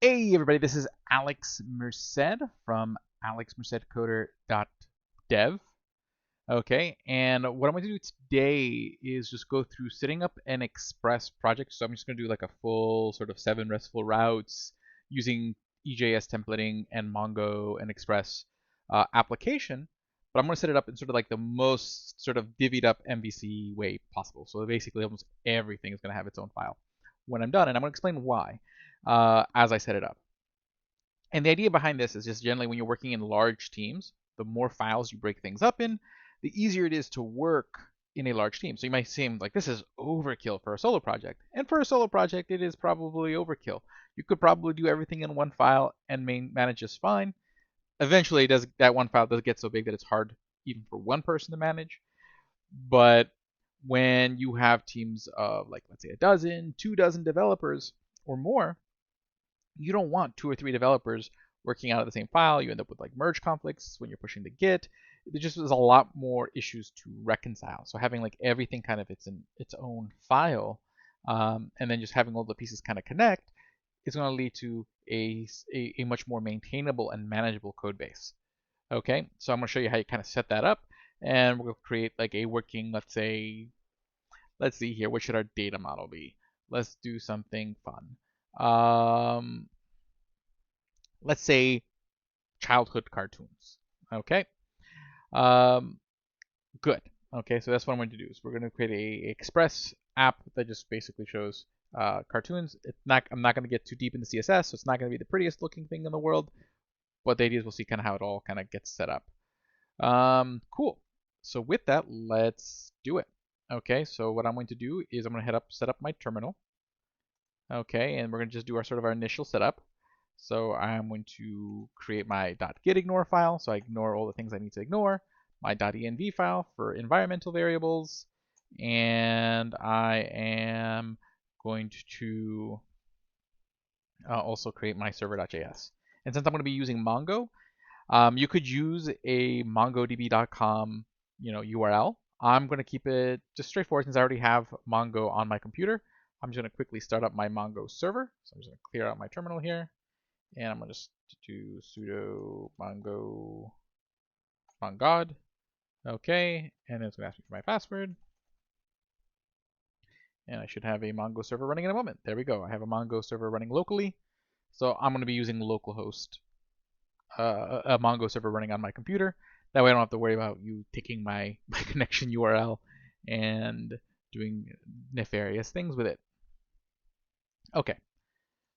Hey everybody, this is Alex Merced from AlexMercedCoder.dev. Okay, and what I'm going to do today is just go through setting up an Express project. So I'm just going to do like a full sort of 7 RESTful routes using EJS templating and Mongo and Express application. But I'm going to set it up in sort of like the most sort of divvied up MVC way possible. So basically almost everything is going to have its own file when I'm done, and I'm going to explain why as I set it up. And the idea behind this is just generally when you're working in large teams, the more files you break things up in, the easier it is to work in a large team. So you might seem like this is overkill for a solo project. And for a solo project, it is probably overkill. You could probably do everything in one file and manage just fine. Eventually, that one file does get so big that it's hard even for one person to manage. But when you have teams of, like, let's say 2 dozen developers or more, you don't want 2 or 3 developers working out of the same file. You end up with like merge conflicts when you're pushing to Git. There just is a lot more issues to reconcile. So having like everything kind of its own file, and then just having all the pieces kind of connect is going to lead to a much more maintainable and manageable code base. Okay, so I'm going to show you how you kind of set that up, and we're going to create like a working, let's see here, what should our data model be? Let's do something fun. Let's say childhood cartoons. Okay. Good. Okay, so that's what I'm going to do. Is we're going to create a Express app that just basically shows cartoons. I'm not going to get too deep into CSS, so it's not going to be the prettiest looking thing in the world. But the idea is we'll see kind of how it all kind of gets set up. Cool. So with that, let's do it. Okay, so what I'm going to do is I'm going to set up my terminal. Okay, and we're going to just do our initial setup. So I'm going to create my .gitignore file, so I ignore all the things I need to ignore. My .env file for environmental variables, and I am going to also create my server.js. And since I'm going to be using Mongo, you could use a mongodb.com URL. I'm going to keep it just straightforward since I already have Mongo on my computer. I'm just going to quickly start up my Mongo server. So I'm just going to clear out my terminal here. And I'm going to just do sudo mongod. Okay, and it's going to ask me for my password. And I should have a Mongo server running in a moment. There we go. I have a Mongo server running locally. So I'm going to be using localhost, a Mongo server running on my computer. That way I don't have to worry about you taking my connection URL and doing nefarious things with it. Okay,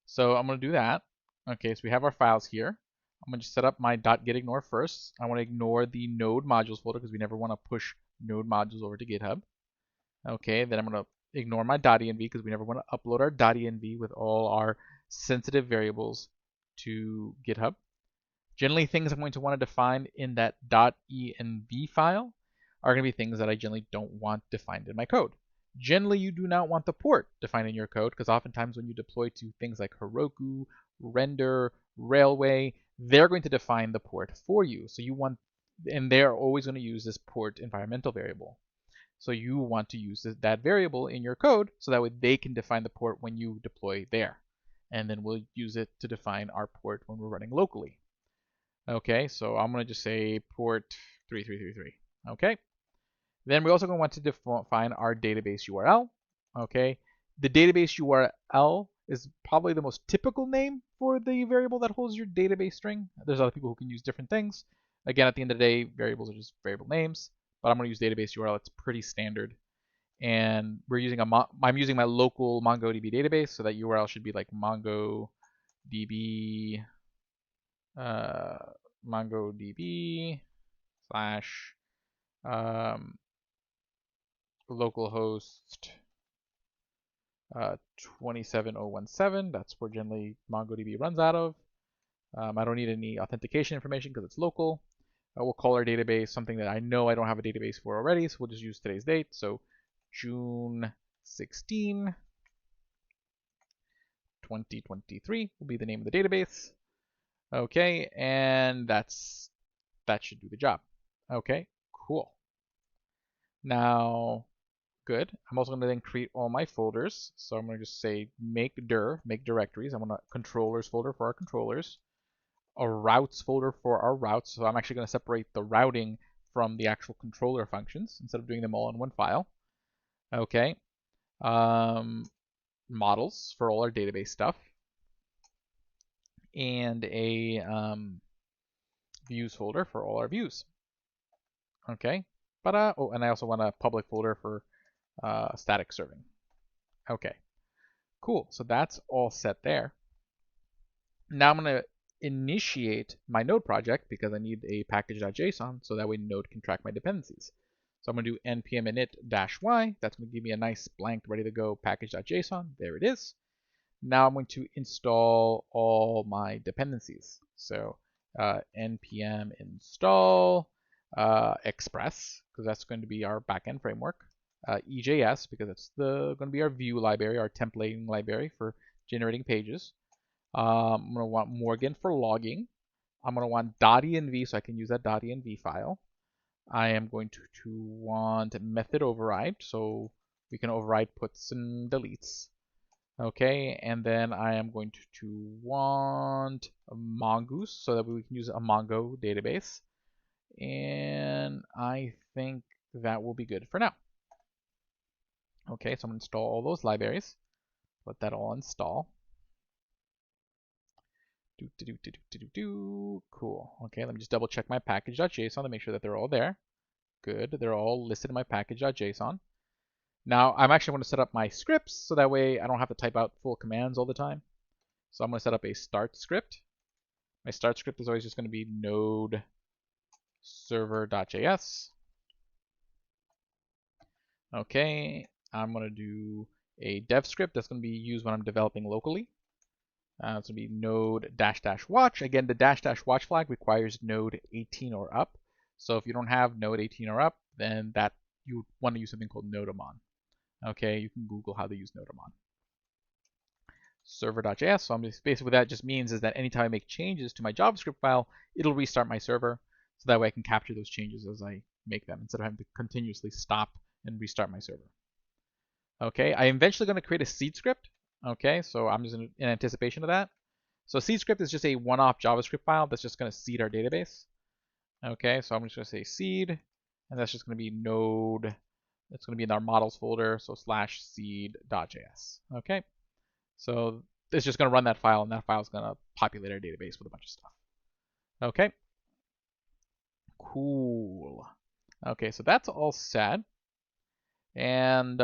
so I'm going to do that. Okay, so we have our files here. I'm going to set up my .gitignore first. I want to ignore the node modules folder because we never want to push node modules over to GitHub. Okay, then I'm going to ignore my .env because we never want to upload our .env with all our sensitive variables to GitHub. Generally, things I'm going to want to define in that .env file are going to be things that I generally don't want defined in my code. Generally, you do not want the port defined in your code because oftentimes when you deploy to things like Heroku, Render, Railway, they're going to define the port for you. So you want, and they're always going to use this port environmental variable. So you want to use that variable in your code so that way they can define the port when you deploy there. And then we'll use it to define our port when we're running locally. Okay, so I'm going to just say port 3333. Okay. Then we're also going to want to define our database URL. Okay. The database URL is probably the most typical name for the variable that holds your database string. There's other people who can use different things. Again, at the end of the day, variables are just variable names, but I'm going to use database URL. It's pretty standard. And we're using I'm using my local MongoDB database, so that URL should be like MongoDB MongoDB slash localhost 27017. That's where generally MongoDB runs out of. I don't need any authentication information because it's local. We'll call our database something that I know I don't have a database for already, so we'll just use today's date. So June 16, 2023 will be the name of the database. Okay, and that should do the job. Okay, cool. Now Good. I'm also going to then create all my folders. So I'm going to just say make directories. I'm going to controllers folder for our controllers, a routes folder for our routes. So I'm actually going to separate the routing from the actual controller functions instead of doing them all in one file. Okay. Models for all our database stuff, and a views folder for all our views. Okay. But oh, and I also want a public folder for static serving. Okay. Cool. So that's all set there. Now I'm going to initiate my node project because I need a package.json so that way node can track my dependencies. So I'm going to do npm init-y. That's going to give me a nice blank ready to go package.json. There it is. Now I'm going to install all my dependencies. So npm install express, because that's going to be our backend framework. EJS, because that's going to be our view library, our templating library for generating pages. I'm going to want Morgan for logging. I'm going to want .env so I can use that .env file. I am going to want method override so we can override puts and deletes. Okay, and then I am going to want a mongoose so that we can use a Mongo database. And I think that will be good for now. Okay, so I'm going to install all those libraries. Let that all install. Cool. Okay, let me just double check my package.json to make sure that they're all there. Good, they're all listed in my package.json. Now I'm actually going to set up my scripts so that way I don't have to type out full commands all the time. So I'm going to set up a start script. My start script is always just going to be node server.js. Okay, I'm going to do a dev script that's going to be used when I'm developing locally. It's going to be node -- watch. Again, the -- watch flag requires node 18 or up. So if you don't have node 18 or up, then that you want to use something called nodamon. Okay, you can Google how to use nodamon. Server.js. So I'm just, basically what that just means is that anytime I make changes to my JavaScript file, it'll restart my server. So that way I can capture those changes as I make them instead of having to continuously stop and restart my server. Okay, I'm eventually going to create a seed script. Okay, so I'm just in anticipation of that. So seed script is just a one-off JavaScript file that's just going to seed our database. Okay, so I'm just going to say seed, and that's just going to be node. It's going to be in our models folder, so /seed.js. Okay, so it's just going to run that file, and that file is going to populate our database with a bunch of stuff. Okay, cool. Okay, so that's all set, and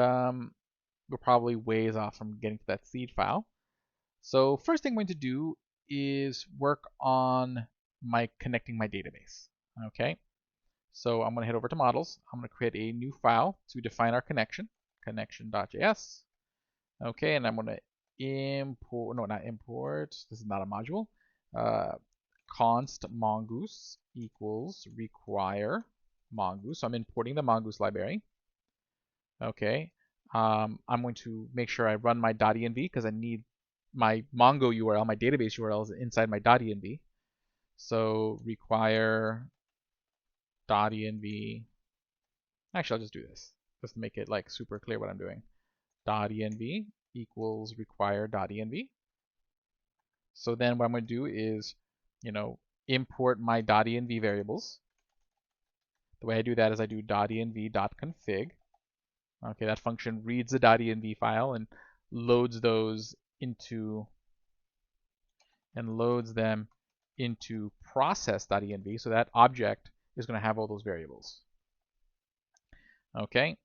we're probably ways off from getting to that seed file. So first thing I'm going to do is work on connecting my database. Okay, so I'm going to head over to models. I'm going to create a new file to define our connection, connection.js. Okay, and I'm going to import, no, not import, this is not a module. Const mongoose equals require mongoose. So I'm importing the mongoose library. Okay, I'm going to make sure I run my .env because I need my Mongo URL, my database URL is inside my .env. So require .env. Actually, I'll just do this just to make it like super clear what I'm doing. .env equals require.env. So then what I'm going to do is, import my .env variables. The way I do that is I do .env.config. Okay, that function reads the .env file and loads those into them into process.env. So that object is going to have all those variables. Okay,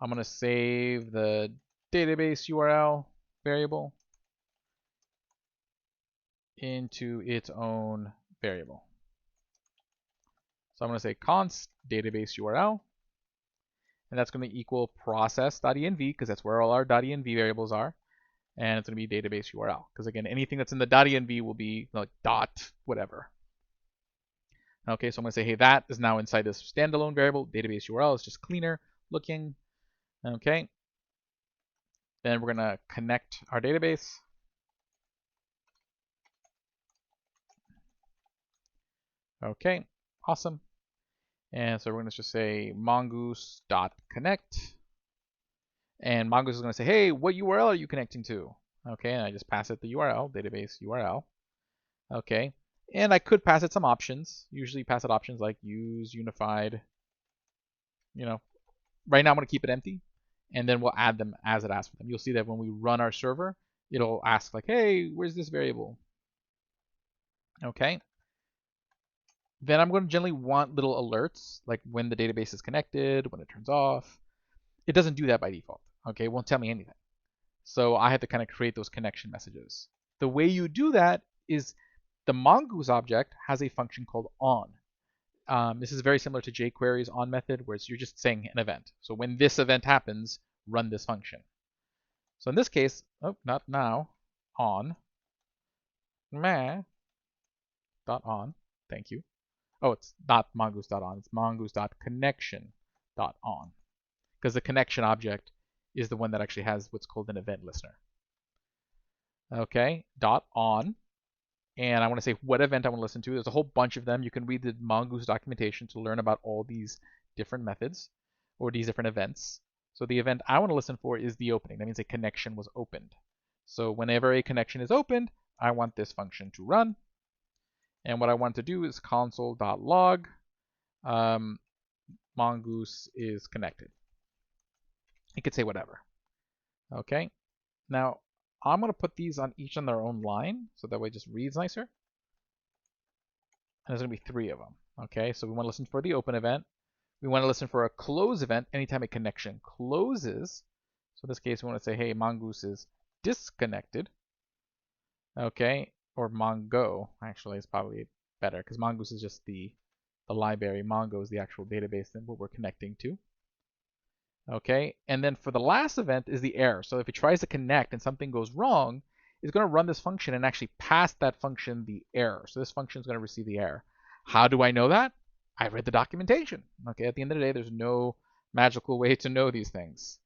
I'm going to save the database URL variable into its own variable. So I'm going to say const database URL, and that's going to equal process.env because that's where all our .env variables are. And it's going to be database URL because again, anything that's in the .env will be like dot whatever. Okay, so I'm going to say, hey, that is now inside this standalone variable. Database URL is just cleaner looking. Okay. Then we're going to connect our database. Okay, awesome. And so we're going to just say mongoose.connect. And Mongoose is going to say, hey, what URL are you connecting to? Okay, and I just pass it the URL, database URL. Okay, and I could pass it some options. Usually pass it options like use unified. Right now I'm going to keep it empty, and then we'll add them as it asks for them. You'll see that when we run our server, it'll ask like, hey, where's this variable? Okay. Then I'm going to generally want little alerts, like when the database is connected, when it turns off. It doesn't do that by default. Okay, it won't tell me anything. So I have to kind of create those connection messages. The way you do that is the Mongoose object has a function called on. This is very similar to jQuery's on method, where you're just saying an event. So when this event happens, run this function. So in this case, oh, not now, on, meh, dot on, thank you. Oh, it's not mongoose.on, it's mongoose.connection.on. Because the connection object is the one that actually has what's called an event listener. Okay, dot on. And I want to say what event I want to listen to. There's a whole bunch of them. You can read the Mongoose documentation to learn about all these different methods or these different events. So the event I want to listen for is the opening. That means a connection was opened. So whenever a connection is opened, I want this function to run. And what I want to do is console.log Mongoose is connected. It could say whatever. Okay. Now I'm going to put these on each on their own line, so that way it just reads nicer. And there's going to be 3 of them. Okay, so we want to listen for the open event. We want to listen for a close event anytime a connection closes. So in this case, we want to say, hey, Mongoose is disconnected. Okay, or Mongo, actually, is probably better, because Mongoose is just the library. Mongo is the actual database that what we're connecting to. Okay, and then for the last event is the error. So if it tries to connect and something goes wrong, it's going to run this function and actually pass that function the error. So this function is going to receive the error. How do I know that? I read the documentation. Okay, at the end of the day, there's no magical way to know these things.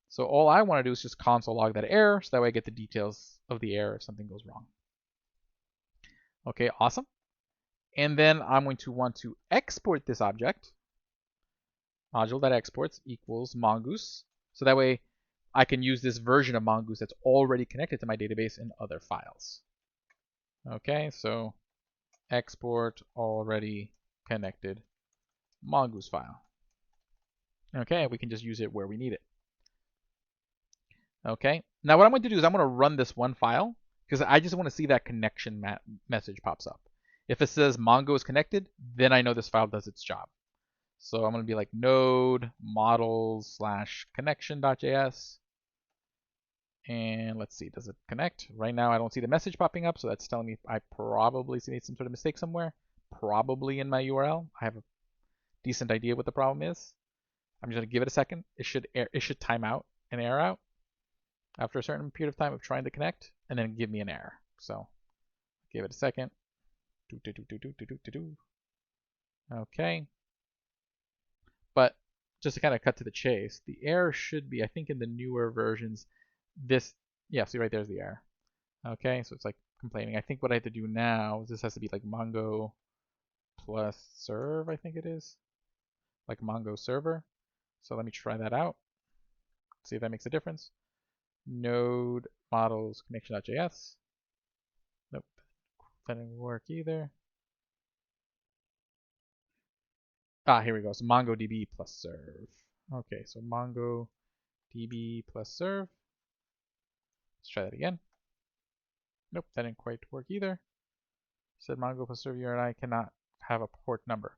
So all I want to do is just console log that error, so that way I get the details of the error if something goes wrong. Okay, awesome. And then I'm going to want to export this object. Module.exports equals Mongoose. So that way I can use this version of Mongoose that's already connected to my database in other files. Okay, so export already connected Mongoose file. Okay, we can just use it where we need it. Okay, now what I'm going to do is I'm going to run this one file because I just want to see that connection message pops up. If it says Mongo is connected, then I know this file does its job. So I'm going to be like node models / connection.js. And let's see, does it connect? Right now I don't see the message popping up, so that's telling me I probably made some sort of mistake somewhere. Probably in my URL. I have a decent idea what the problem is. I'm just going to give it a second. It should time out and error out after a certain period of time of trying to connect, and then give me an error. So give it a second. Okay. But just to kind of cut to the chase, the error should be, I think in the newer versions, this, yeah, see right there's the error. Okay, so it's like complaining. I think what I have to do now is this has to be like Mongo plus serve, I think it is. Like Mongo server. So let me try that out. See if that makes a difference. Node models connection.js. Nope, that didn't work either. Ah, here we go. So MongoDB plus serve. Okay, so MongoDB plus serve. Let's try that again. Nope, that didn't quite work either. Said Mongo plus serve URI cannot have a port number.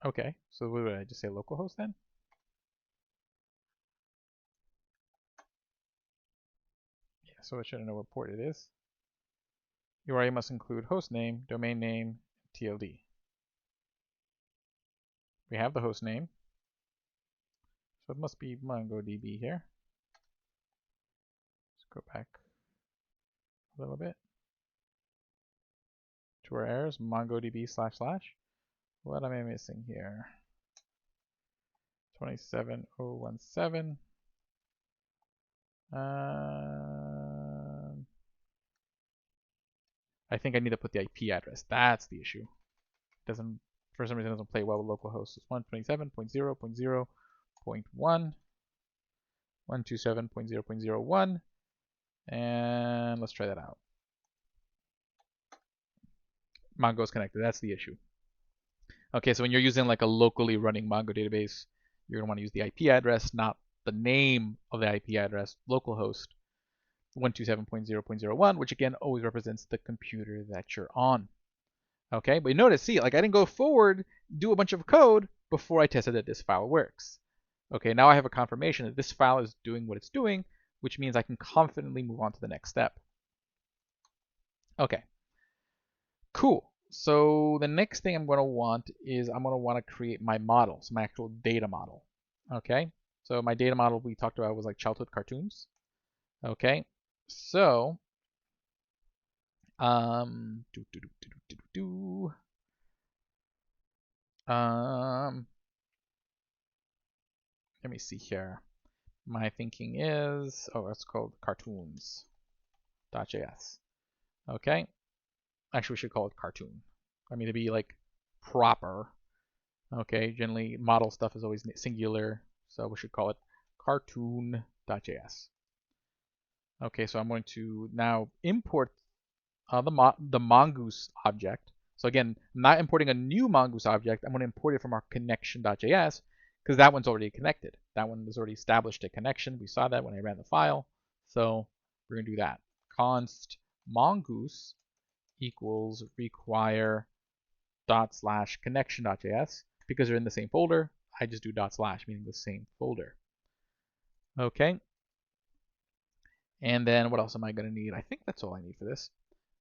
Okay, so what would I just say localhost then? Yeah, so it shouldn't know what port it is. URI must include host name, domain name, TLD. We have the host name, so it must be MongoDB here. Let's go back a little bit to our errors, MongoDB // What am I missing here? 27017. I think I need to put the IP address. That's the issue. It doesn't for some reason it doesn't play well with localhost. It's 127.0.0.1, 127.0.0.1, and let's try that out. Mongo's connected. That's the issue. Okay, so when you're using like a locally running Mongo database, you're going to want to use the IP address, not the name of the IP address, localhost 127.0.0.1, which again always represents the computer that you're on. Okay, but notice, see, like I didn't go forward, do a bunch of code before I tested that this file works. Okay, now I have a confirmation that this file is doing what it's doing, which means I can confidently move on to the next step. Okay, cool. So the next thing I'm going to want is I'm going to want to create my model, so my actual data model. Okay, so my data model we talked about was like childhood cartoons. Okay, so let me see here. My thinking is, oh, it's called cartoons.js. Okay, actually we should call it cartoon. I mean, to be like proper. Okay, generally model stuff is always singular, so we should call it cartoon.js. Okay, so I'm going to now import the mongoose object. So again, I'm not importing a new mongoose object. I'm going to import it from our connection.js because that one's already connected. That one has already established a connection. We saw that when I ran the file. So we're going to do that. Const mongoose equals require / connection.js. Because they're in the same folder, I just do / meaning the same folder. Okay. And then what else am I going to need? I think that's all I need for this.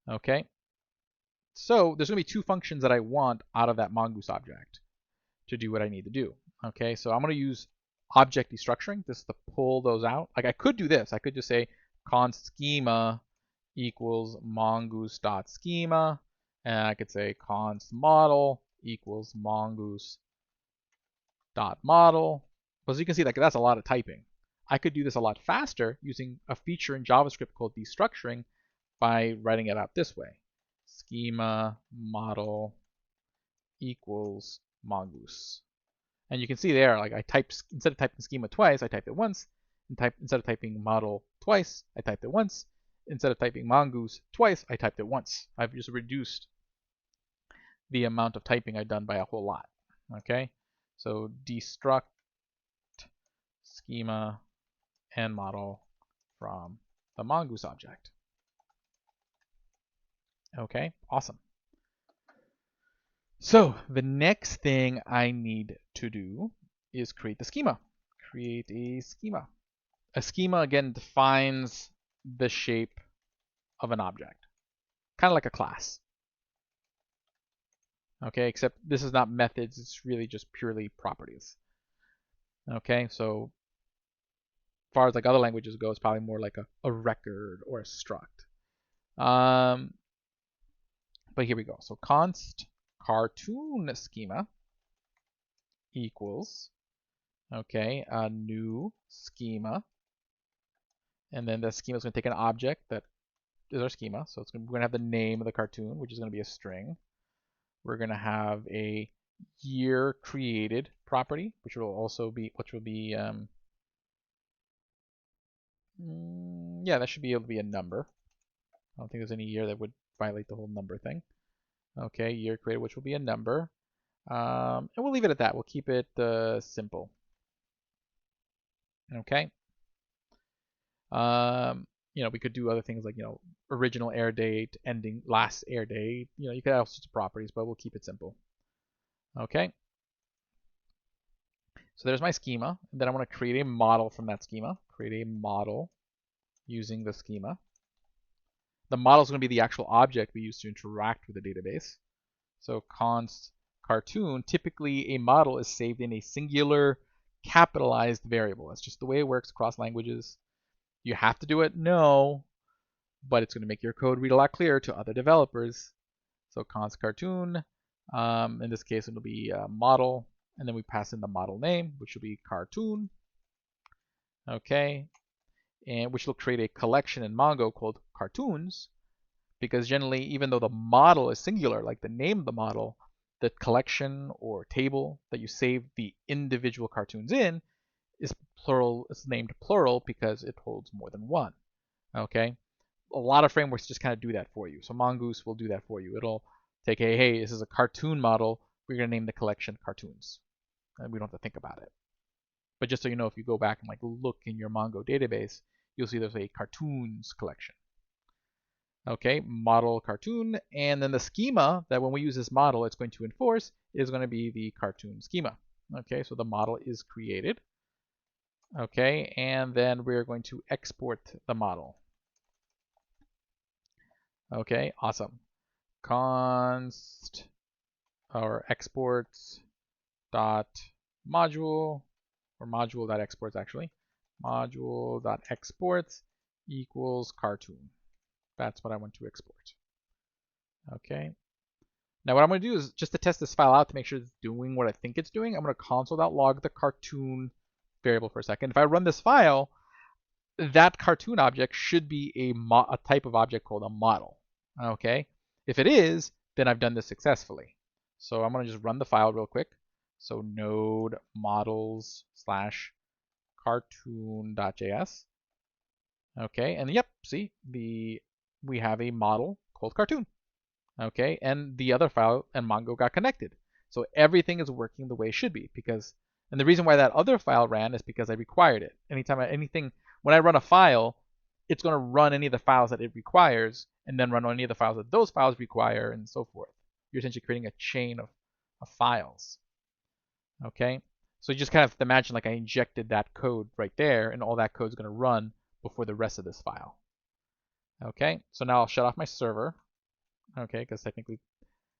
Okay. So there's going to be two functions that I want out of that mongoose object to do what I need to do. Okay, so I'm going to use object destructuring just to pull those out. Like I could do this. I could just say const schema equals mongoose.schema, and I could say const model equals mongoose.model. But as you can see, like that's a lot of typing. I could do this a lot faster using a feature in JavaScript called destructuring by writing it out this way. Schema model equals mongoose. And you can see there, like I typed, instead of typing schema twice, I typed it once. And instead of typing model twice, I typed it once. Instead of typing mongoose twice, I typed it once. I've just reduced the amount of typing I've done by a whole lot. Okay, so destruct schema and model from the mongoose object. Okay, awesome. So the next thing I need to do is create the schema. Create a schema. A schema, again, defines the shape of an object, kind of like a class. Okay, except this is not methods, it's really just purely properties. Okay, so as far as like other languages go, it's probably more like a record or a struct. But here we go. So const cartoon schema equals, okay, a new schema. And then the schema is going to take an object that is our schema. So we're going to have the name of the cartoon, which is going to be a string. We're going to have a year created property, which will also be, yeah, that should be able to be a number. I don't think there's any year that would violate the whole number thing. Okay, year created, which will be a number. And we'll leave it at that. We'll keep it simple. Okay. You know, we could do other things like, you know, original air date, ending, last air date. You know, you could have all sorts of properties, but we'll keep it simple. Okay. So there's my schema. And then I want to create a model from that schema. Create a model using the schema. The model is going to be the actual object we use to interact with the database. So const cartoon, typically a model is saved in a singular capitalized variable. That's just the way it works across languages. You have to do it? No, but it's going to make your code read a lot clearer to other developers. So const cartoon, in this case it'll be model, and then we pass in the model name, which will be cartoon. Okay, and which will create a collection in Mongo called cartoons, because generally, even though the model is singular, like the name of the model, the collection or table that you save the individual cartoons in is plural. It's named plural because it holds more than one. Okay, a lot of frameworks just kind of do that for you. So Mongoose will do that for you. It'll take, hey, this is a cartoon model. We're gonna name the collection cartoons, and we don't have to think about it. But just so you know, if you go back and like look in your Mongo database, you'll see there's a cartoons collection. Okay, model cartoon, and then the schema that when we use this model, it's going to enforce is going to be the cartoon schema. Okay, so the model is created. Okay, and then we're going to export the model. Okay, awesome. Const or exports dot module, or module dot exports actually, module dot exports equals cartoon. That's what I want to export. Okay. Now what I'm going to do is just to test this file out to make sure it's doing what I think it's doing. I'm going to console.log the cartoon variable for a second. If I run this file, that cartoon object should be a type of object called a model. Okay. If it is, then I've done this successfully. So I'm going to just run the file real quick. So node models slash cartoon.js. Okay, and yep, see, we have a model called cartoon. Okay, and the other file and Mongo got connected. So everything is working the way it should be and the reason why that other file ran is because I required it. When I run a file, it's going to run any of the files that it requires and then run any of the files that those files require and so forth. You're essentially creating a chain of files. Okay, so you just kind of have to imagine like I injected that code right there and all that code is going to run before the rest of this file. Okay, so now I'll shut off my server. Okay, because technically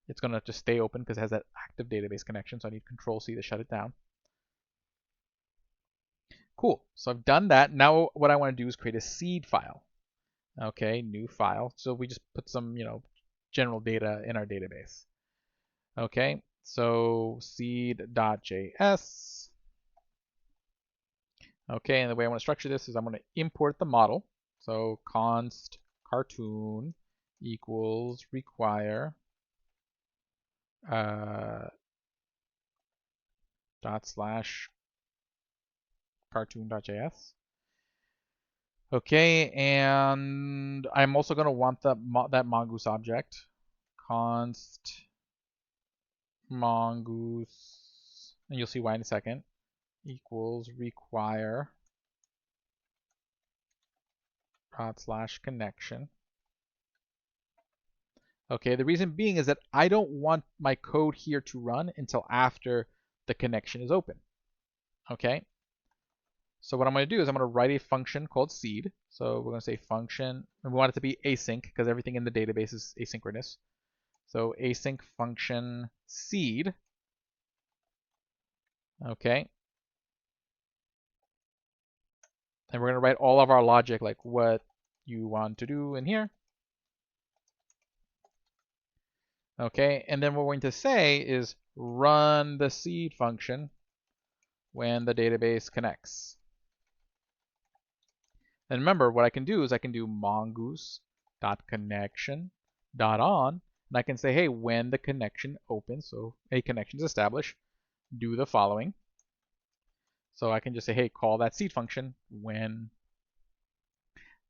it's going to just stay open because it has that active database connection, so I need Control-C to shut it down. Cool, so I've done that. Now what I want to do is create a seed file. Okay, new file. So we just put some, general data in our database. Okay, so seed.js. Okay, and the way I want to structure this is I'm going to import the model. So const cartoon equals require dot slash cartoon.js. Okay, and I'm also going to want that mongoose object. Const mongoose, and you'll see why in a second, equals require dot slash connection. Okay, the reason being is that I don't want my code here to run until after the connection is open. Okay, so what I'm going to do is I'm going to write a function called seed. So we're going to say function, and we want it to be async because everything in the database is asynchronous. So async function seed. Okay, and we're going to write all of our logic, like what you want to do in here. Okay, and then what we're going to say is run the seed function when the database connects. And remember, what I can do is I can do mongoose.connection.on, and I can say, hey, when the connection opens, so a connection is established, do the following. So I can just say, hey, call that seed function when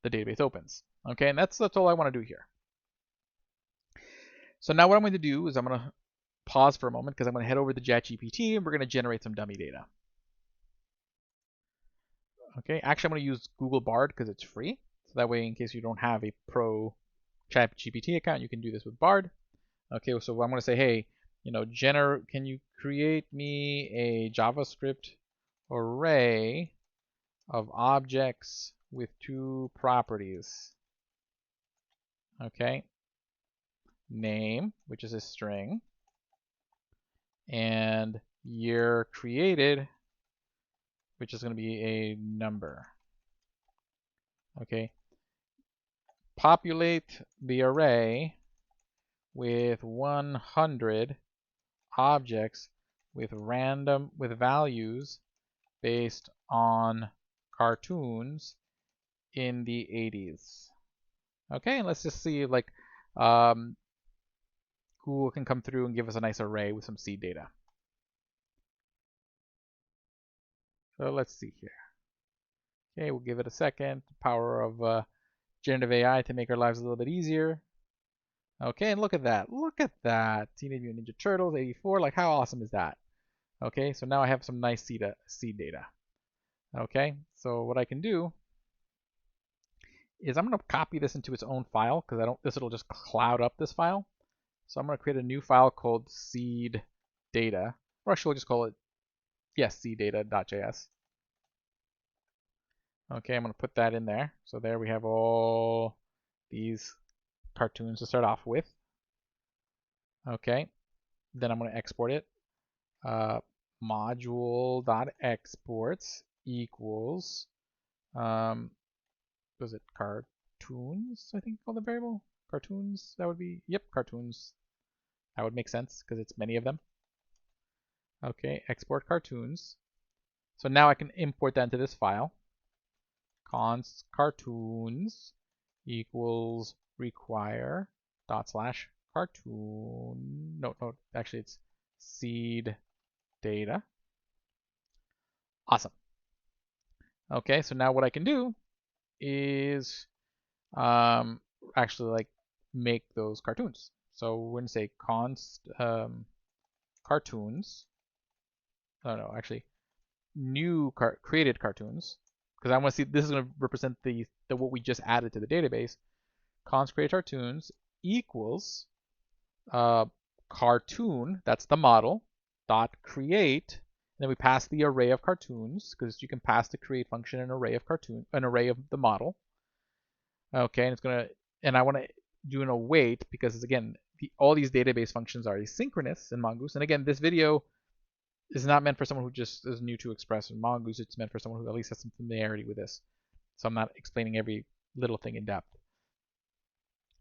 the database opens. Okay, and that's all I want to do here. So now what I'm going to do is I'm going to pause for a moment because I'm going to head over to ChatGPT and we're going to generate some dummy data. Okay, actually I'm going to use Google Bard because it's free. So that way, in case you don't have a pro ChatGPT account, you can do this with Bard. Okay, so I'm going to say, hey, can you create me a JavaScript array of objects with 2 properties? Okay, name, which is a string, and year created, which is going to be a number. Okay, populate the array with 100 objects with values based on cartoons in the 80s. Okay, and let's just see, like, Google can come through and give us a nice array with some seed data. So let's see here. Okay, we'll give it a second. Power of generative AI to make our lives a little bit easier. Okay, and look at that. Look at that. Teenage Mutant Ninja Turtles 84. Like, how awesome is that? Okay, so now I have some nice seed data. Okay, so what I can do is I'm going to copy this into its own file because it'll just cloud up this file. So I'm going to create a new file called seed data, or actually we'll just call it, yes, seeddata.js. Okay, I'm going to put that in there. So there we have all these cartoons to start off with. Okay, then I'm going to export it. Module.exports equals, was it cartoons, I think, called the variable? Cartoons, that would be, yep, cartoons. That would make sense because it's many of them. Okay, export cartoons. So now I can import that into this file. Const cartoons equals require dot slash cartoon. No, actually it's seed data. Awesome. Okay, so now what I can do is actually like make those cartoons. So we're going to say const cartoons. No, actually new created cartoons, because I want to see this is going to represent the what we just added to the database. Const create cartoons equals cartoon, that's the model, dot create, and then we pass the array of cartoons because you can pass the create function an array of the model. Okay, and it's gonna, and I want to do an await because again all these database functions are asynchronous in Mongoose, and again this video is not meant for someone who just is new to Express and Mongoose. It's meant for someone who at least has some familiarity with this. So I'm not explaining every little thing in depth.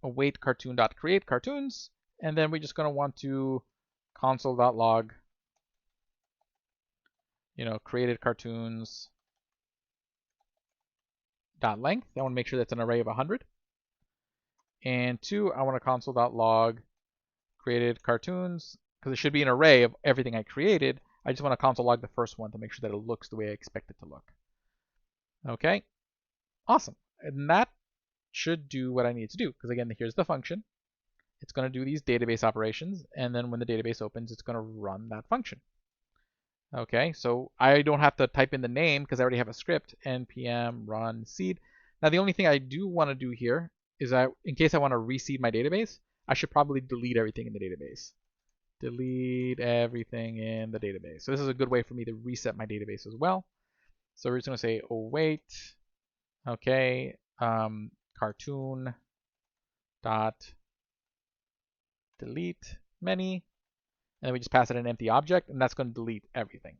Await cartoon.create cartoons, and then we're just going to want to console.log, created cartoons dot length. I want to make sure that's an array of 100. And 2, I want to console.log created cartoons because it should be an array of everything I created. I just want to console log the first one to make sure that it looks the way I expect it to look. Okay, awesome. And that should do what I need to do because again, here's the function. It's going to do these database operations, and then when the database opens, it's going to run that function. Okay, so I don't have to type in the name because I already have a script, npm run seed. Now the only thing I do want to do here is in case I want to reseed my database, I should probably delete everything in the database. Delete everything in the database. So this is a good way for me to reset my database as well. So we're just going to say await, okay, cartoon dot delete many, and then we just pass it an empty object, and that's going to delete everything.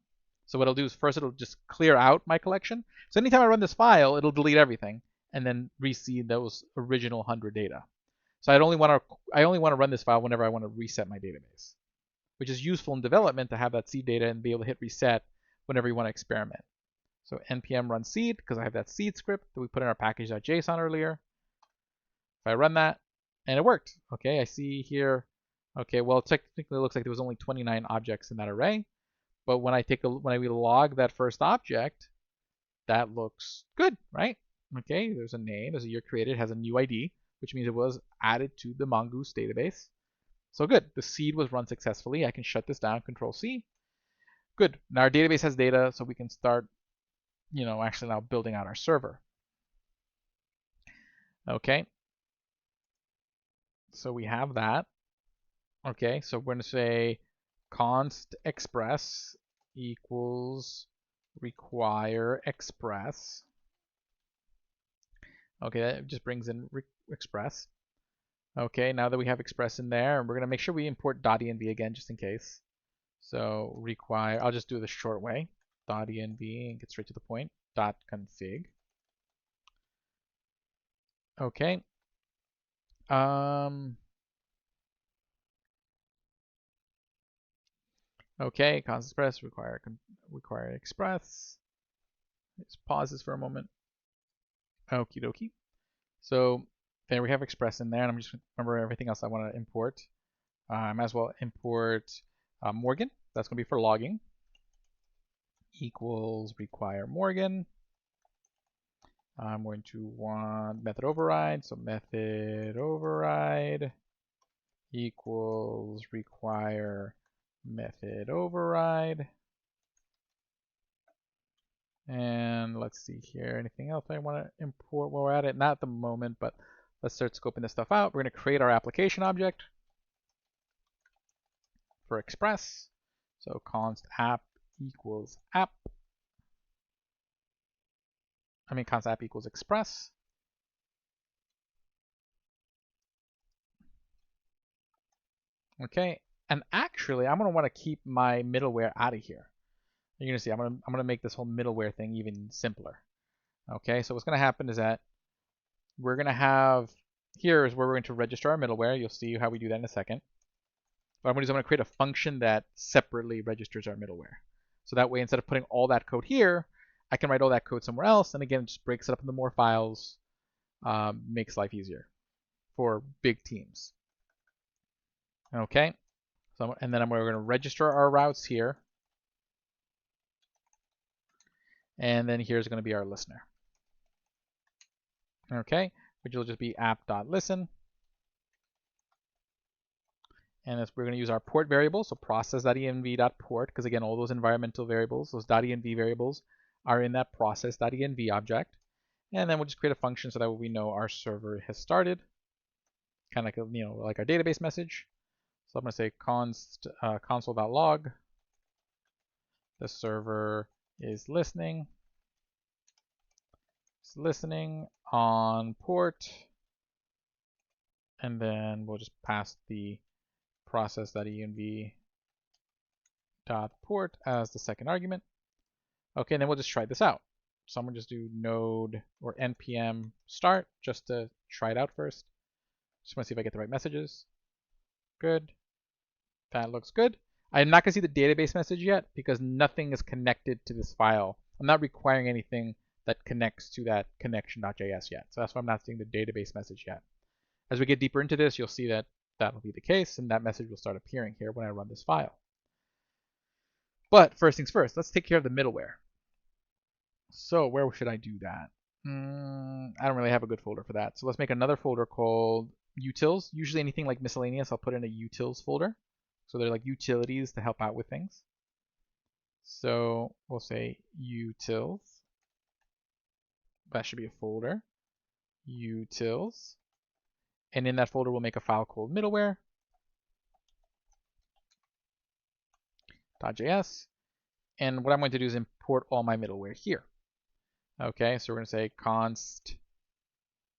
So what it'll do is first it'll just clear out my collection. So anytime I run this file, it'll delete everything and then reseed those original 100 data. So I only want to run this file whenever I want to reset my database, which is useful in development to have that seed data and be able to hit reset whenever you want to experiment. So npm run seed, because I have that seed script that we put in our package.json earlier. If I run that, and it worked. Okay, I see here, okay, well, technically it looks like there was only 29 objects in that array, but when we log that first object, that looks good, right? Okay, there's a name, there's a year created, has a new ID, which means it was added to the Mongoose database. So good, the seed was run successfully. I can shut this down, Control C. Good, now our database has data, so we can start, actually now building out our server. Okay, so we have that. Okay, so we're going to say const express equals require express. Okay, that just brings in express. Okay, now that we have express in there, we're going to make sure we import .env again just in case. So require, I'll just do it the short way, .env and get straight to the point, .config. Okay. Okay, const express require express. Let's pause this for a moment. Okie dokie. So there we have express in there, and I'm just remember everything else I want to import. I might as well import Morgan. That's going to be for logging. Equals require Morgan. I'm going to want method override. So method override equals require method override. And let's see here, anything else I want to import while we're at it? Not at the moment, but let's start scoping this stuff out. We're going to create our application object for Express. So const app equals app. Const app equals Express. Okay, and actually, I'm going to want to keep my middleware out of here. You're going to see, I'm going to make this whole middleware thing even simpler. Okay, so what's going to happen is that we're going to have, here is where we're going to register our middleware. You'll see how we do that in a second. What I'm going to do is I'm going to create a function that separately registers our middleware. So that way, instead of putting all that code here, I can write all that code somewhere else. And again, it just breaks it up into more files, makes life easier for big teams. Okay, so, and then we're going to register our routes here. And then here's going to be our listener. Okay, which will just be app.listen. And we're going to use our port variable, so process.env.port, because again, all those environmental variables, those .env variables, are in that process.env object. And then we'll just create a function so that we know our server has started, kind of like like our database message. So I'm going to say const console.log. The server is listening. It's listening on port, and then we'll just pass the process.env.port as the second argument. Okay, and then we'll just try this out. So I'm going to just do node or npm start just to try it out first. Just want to see if I get the right messages. Good. That looks good. I'm not going to see the database message yet because nothing is connected to this file. I'm not requiring anything that connects to that connection.js yet. So that's why I'm not seeing the database message yet. As we get deeper into this, you'll see that that'll be the case, and that message will start appearing here when I run this file. But first things first, let's take care of the middleware. So where should I do that? I don't really have a good folder for that. So let's make another folder called utils. Usually anything like miscellaneous, I'll put in a utils folder. So they're like utilities to help out with things. So we'll say utils. That should be a folder. Utils. And in that folder, we'll make a file called middleware.js. And what I'm going to do is import all my middleware here. Okay, so we're going to say const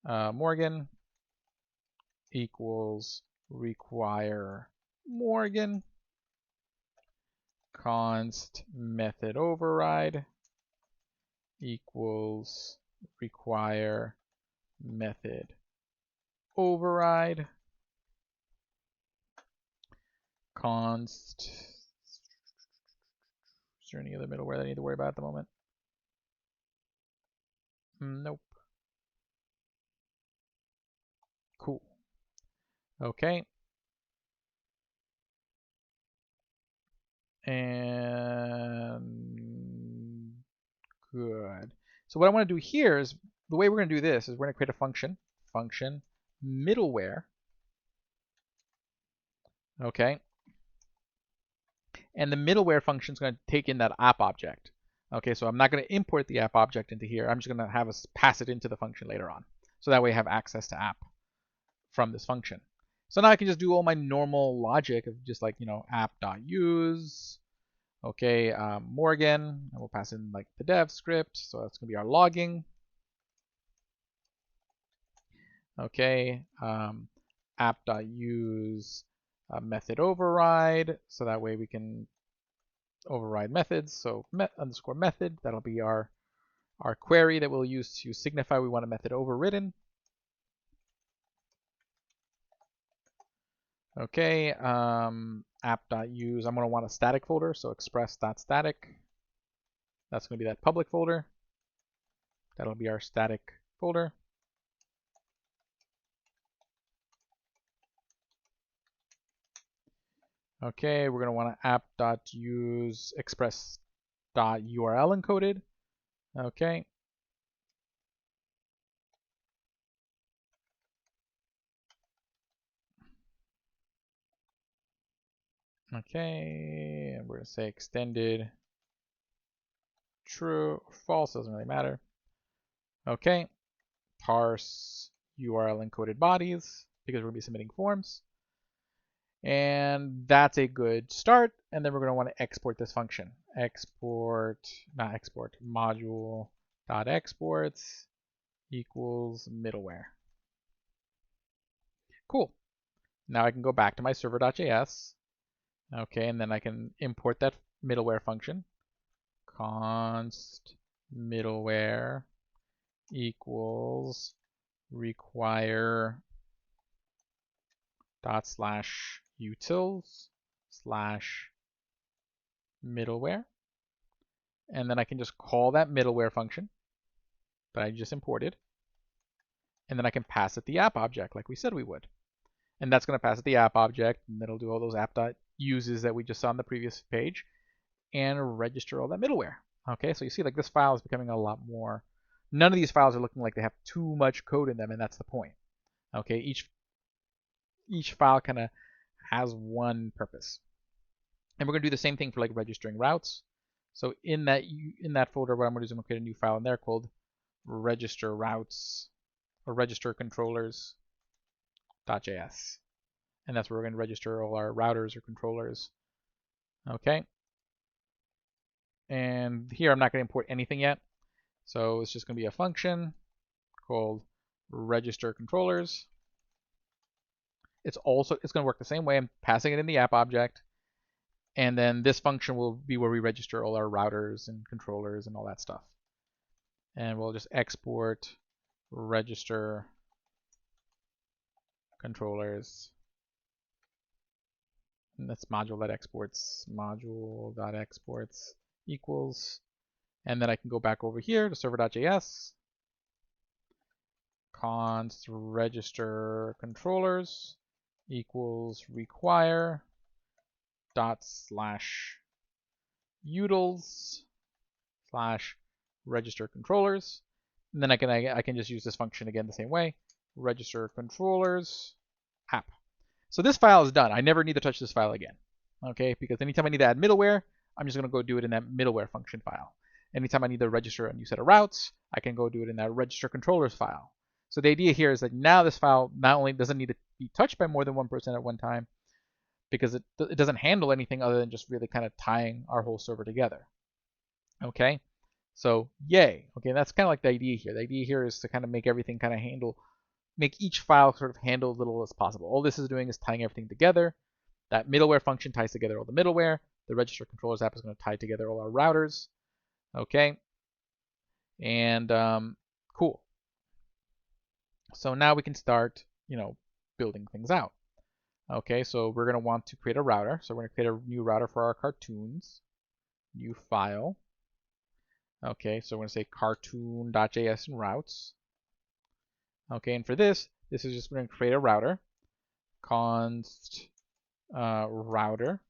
Morgan equals require Morgan. Const method override equals require method override. Const. Is there any other middleware that I need to worry about at the moment? Nope. Cool. Okay. And good. So what I want to do here is, the way we're going to do this is we're going to create a function middleware. Okay. And the middleware function is going to take in that app object. Okay, so I'm not going to import the app object into here. I'm just going to have us pass it into the function later on. So that way I have access to app from this function. So now I can just do all my normal logic of just like, app.use, okay, Morgan, and we'll pass in like the dev script. So that's going to be our logging. Okay, app.use method override. So that way we can override methods. So underscore method, that'll be our query that we'll use to signify we want a method overridden. Okay, app.use, I'm going to want a static folder, so express.static. That's going to be that public folder. That'll be our static folder. Okay, we're going to want to app.use express.url encoded. Okay. Okay, and we're going to say extended true or false, doesn't really matter. Okay, parse URL encoded bodies because we're going to be submitting forms. And that's a good start. And then we're going to want to export this function. Module.exports equals middleware. Cool. Now I can go back to my server.js. Okay, and then I can import that middleware function. Const middleware equals require dot slash utils slash middleware. And then I can just call that middleware function that I just imported. And then I can pass it the app object like we said we would. And that's going to pass it the app object, and it'll do all those app.uses that we just saw on the previous page and register all that middleware. Okay, so you see like this file is becoming a lot more. None of these files are looking like they have too much code in them, and that's the point. Okay, each file kind of has one purpose. And we're going to do the same thing for like registering routes. So in that folder, what I'm going to do is I'm going to create a new file in there called register routes or register controllers.js. And that's where we're going to register all our routers or controllers. Okay. And here I'm not going to import anything yet. So it's just going to be a function called register controllers. It's going to work the same way. I'm passing it in the app object. And then this function will be where we register all our routers and controllers and all that stuff. And we'll just export register controllers. And that's module.exports equals. And then I can go back over here to server.js. Const register controllers equals require dot slash utils slash register controllers. And then I can just use this function again the same way. Register controllers app. So this file is done. I never need to touch this file again. Okay, because anytime I need to add middleware, I'm just going to go do it in that middleware function file. Anytime I need to register a new set of routes, I can go do it in that register controllers file. So the idea here is that now this file not only doesn't need to be touched by more than one person at one time, because it doesn't handle anything other than just really kind of tying our whole server together. Okay, so yay. Okay, that's kind of like the idea here. The idea here is to kind of make everything kind of make each file sort of handle as little as possible. All this is doing is tying everything together. That middleware function ties together all the middleware. The register controllers app is going to tie together all our routers. Okay, and cool. So now we can start, building things out. Okay, so we're going to want to create a router. So we're going to create a new router for our cartoons. New file. Okay, so we're going to say cartoon.js and routes. Okay, and for this is just going to create a router. Const router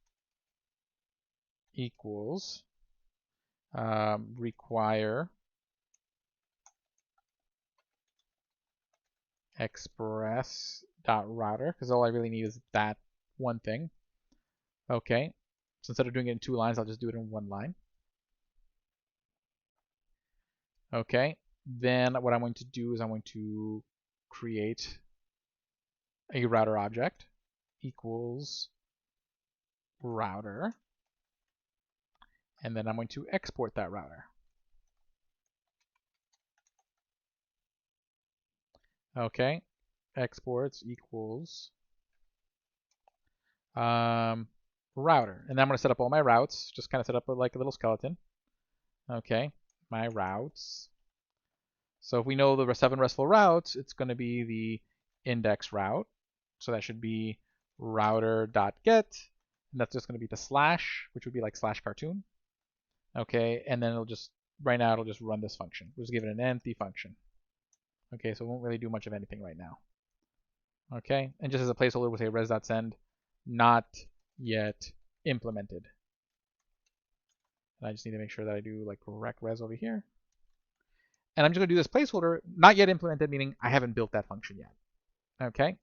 equals require express.router, because all I really need is that one thing. Okay, so instead of doing it in 2 lines, I'll just do it in 1 line. Okay, then what I'm going to do is I'm going to create a router object equals router, and then I'm going to export that router. Okay, exports equals router, and then I'm going to set up all my routes, just kind of set up like a little skeleton. Okay, my routes. So if we know the 7 RESTful routes, it's going to be the index route. So that should be router.get, and that's just going to be the slash, which would be like slash cartoon. Okay, and then right now it'll just run this function. We'll just give it an empty function. Okay, so it won't really do much of anything right now. Okay, and just as a placeholder, we'll say res.send not yet implemented. And I just need to make sure that I do like rec res over here. And I'm just going to do this placeholder, not yet implemented, meaning I haven't built that function yet. Okay.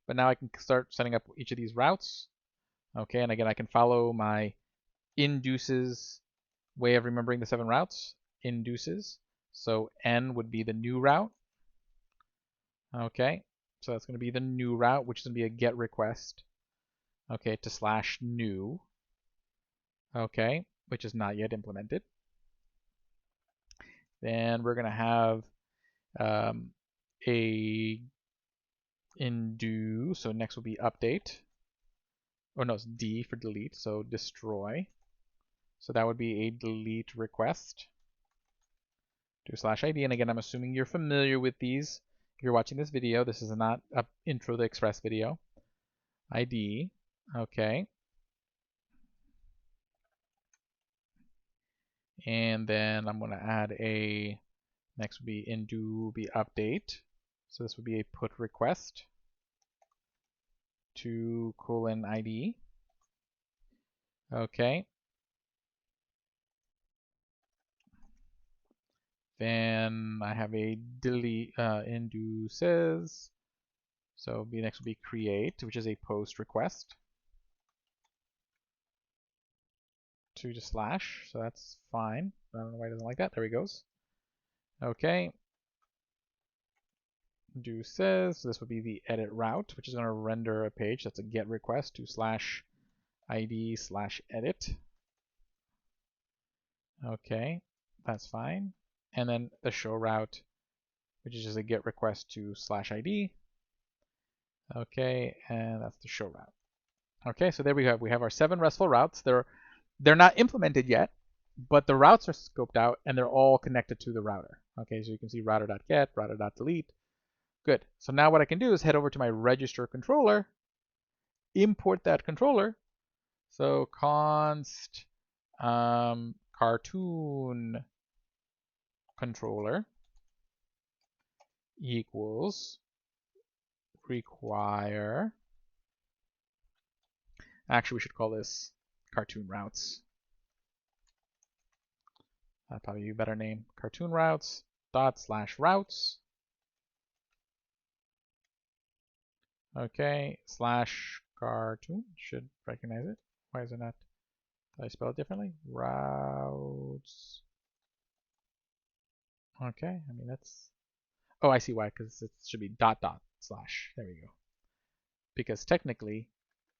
But now I can start setting up each of these routes. Okay, and again, I can follow my induces way of remembering the 7 routes. Induces. So n would be the new route. Okay, so that's going to be the new route, which is going to be a get request. Okay, to /new. Okay, which is not yet implemented. Then we're going to have a undo. So next will be update. Or no, it's D for delete. So destroy. So that would be a delete request to /id. And again, I'm assuming you're familiar with these. If you're watching this video, this is not an intro to Express video. ID. Okay. And then I'm going to add a, next would be undo, will be update. So this would be a put request to :id. Okay. Then I have a delete undo says. So the next will be create, which is a post request to the slash. So that's fine. I don't know why it doesn't like that. There he goes. Okay. Do says, so this would be the edit route, which is going to render a page. That's a get request to /id/edit. Okay, that's fine. And then the show route, which is just a get request to /id. Okay, and that's the show route. Okay, so there we have our 7 RESTful routes. They're not implemented yet, but the routes are scoped out and they're all connected to the router. Okay, so you can see router.get, router.delete. Good. So now what I can do is head over to my register controller, import that controller. So const cartoon controller equals require. Actually, we should call this cartoon routes. That'd probably be a better name. Cartoon routes dot /routes. Okay, /cartoon should recognize it. Why is it not? Did I spell it differently? Routes. Okay, I mean that's. Oh, I see why, because it should be // There we go. Because technically,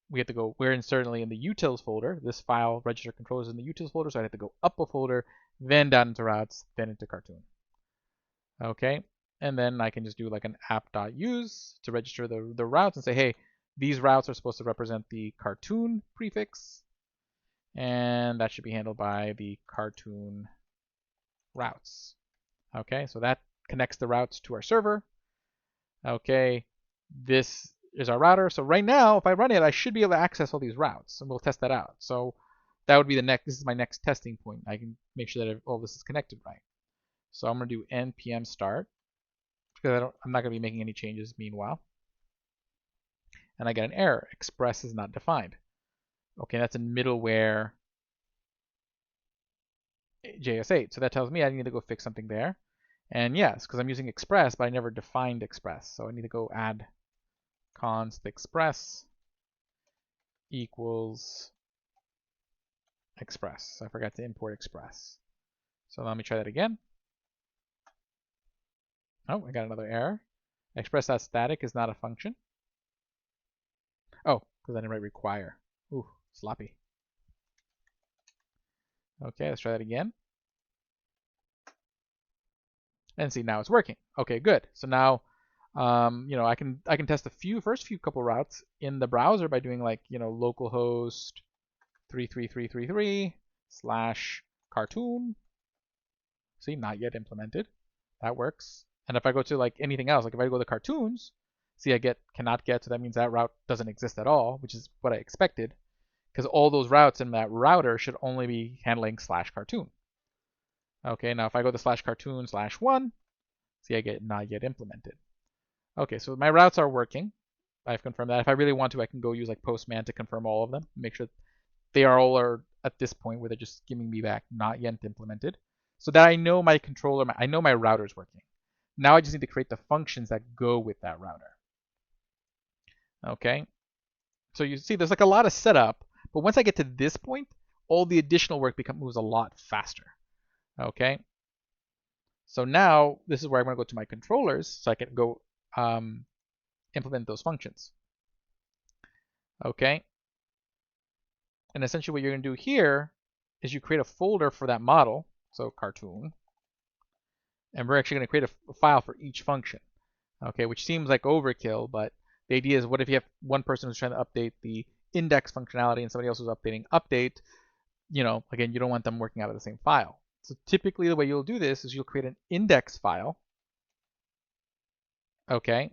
we have to go. We're certainly in the utils folder. This file register controller is in the utils folder, so I have to go up a folder, then down into routes, then into cartoon. Okay, and then I can just do like an app.use to register the routes and say, hey, these routes are supposed to represent the cartoon prefix, and that should be handled by the cartoon routes. Okay, so that connects the routes to our server. Okay, this is our router. So right now, if I run it, I should be able to access all these routes, and we'll test that out. So that would be the next. This is my next testing point. I can make sure that all this is connected right. So I'm going to do npm start because I'm not going to be making any changes meanwhile. And I get an error. Express is not defined. Okay, that's in middleware JS8. So that tells me I need to go fix something there. And yes, because I'm using express, but I never defined express. So I need to go add const express equals express. I forgot to import express. So let me try that again. Oh, I got another error. Express.static is not a function. Oh, because I didn't write require. Ooh, sloppy. Okay, let's try that again. And see, now it's working. Okay, good. So now, I can test the first few couple routes in the browser by doing like, localhost 33333/cartoon. See, not yet implemented. That works. And if I go to like anything else, like if I go to cartoons, see, I get cannot get, so that means that route doesn't exist at all, which is what I expected, because all those routes in that router should only be handling /cartoon. Okay, now if I go to /cartoon/1, see, I get not yet implemented. Okay, so my routes are working. I've confirmed that. If I really want to, I can go use like postman to confirm all of them, make sure they are all are at this point where they're just giving me back not yet implemented, so that I know my controller, I know my router is working. Now I just need to create the functions that go with that router. Okay, so you see there's like a lot of setup, but once I get to this point, all the additional work moves a lot faster. Okay, so now this is where I'm going to go to my controllers so I can go implement those functions. Okay, and essentially what you're going to do here is you create a folder for that model, so cartoon, and we're actually going to create a file for each function. Okay, which seems like overkill, but the idea is, what if you have one person who's trying to update the index functionality and somebody else who's updating update? You know, again, you don't want them working out of the same file. So typically the way you'll do this is you'll create an index file, okay,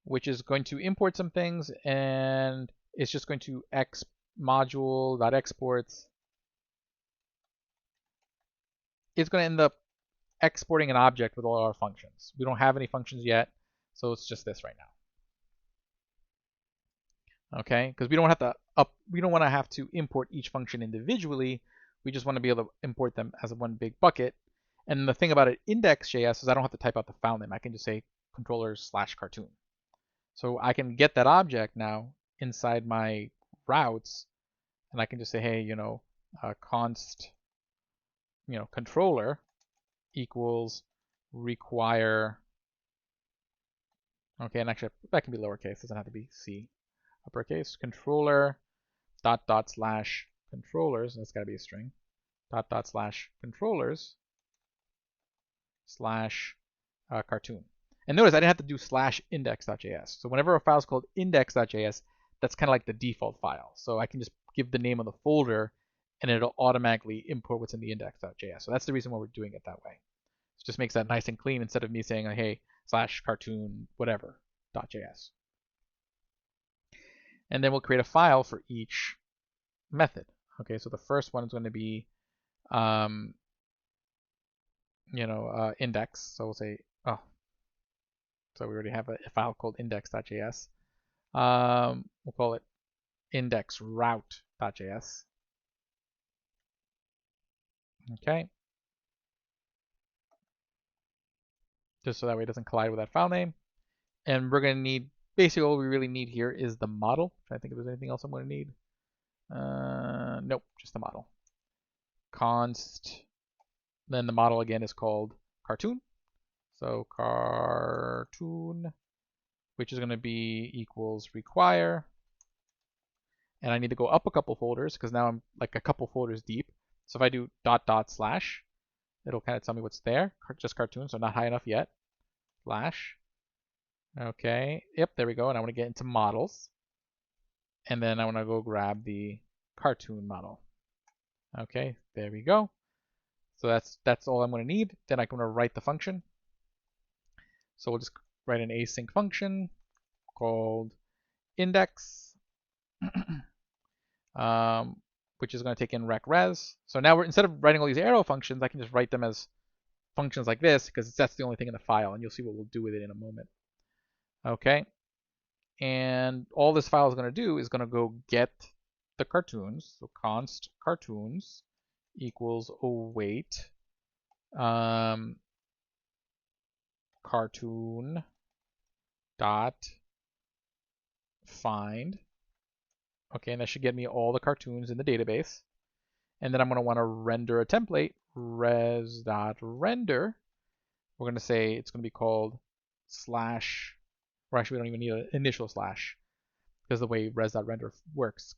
which is going to import some things, and it's just going to module.exports. It's going to end up exporting an object with all our functions. We don't have any functions yet, so it's just this right now. Okay, because we don't want to have to import each function individually. We just want to be able to import them as one big bucket. And the thing about it, index.js, is I don't have to type out the file name. I can just say controllers/cartoon. So I can get that object now inside my routes, and I can just say, hey, const, controller equals require. Okay, and actually that can be lowercase. It doesn't have to be C. Uppercase controller dot slash controllers. That's got to be a string. Dot slash controllers slash cartoon. And notice I didn't have to do slash index.js. So whenever a file is called index.js, that's kind of like the default file. So I can just give the name of the folder, and it'll automatically import what's in the index.js. So that's the reason why we're doing it that way. It just makes that nice and clean instead of me saying, hey, slash cartoon whatever .js. And then we'll create a file for each method. Okay, so the first one is going to be, index. So we'll say, so we already have a file called index.js. We'll call it indexroute.js. Okay. Just so that way it doesn't collide with that file name. And we're going to need, basically all we really need here is the model. I'm trying to think if there's anything else I'm going to need. Nope, just the model. Const, then the model again is called cartoon. So cartoon, which is going to be equals require. And I need to go up a couple folders because now I'm like a couple folders deep. So if I do // it'll kind of tell me what's there. Just cartoon, so not high enough yet. Slash. Okay, yep, there we go. And I want to get into models. And then I want to go grab the cartoon model. Okay, there we go. So that's all I'm going to need. Then I'm going to write the function. So we'll just write an async function called index, which is going to take in recres. So now instead of writing all these arrow functions, I can just write them as functions like this because that's the only thing in the file, and you'll see what we'll do with it in a moment. Okay, and all this file is going to do is going to go get the cartoons. So const cartoons equals await cartoon dot find. Okay, and that should get me all the cartoons in the database. And then I'm going to want to render a template, res.render. We're going to say it's going to be called slash, or actually we don't even need an initial slash because the way res.render works,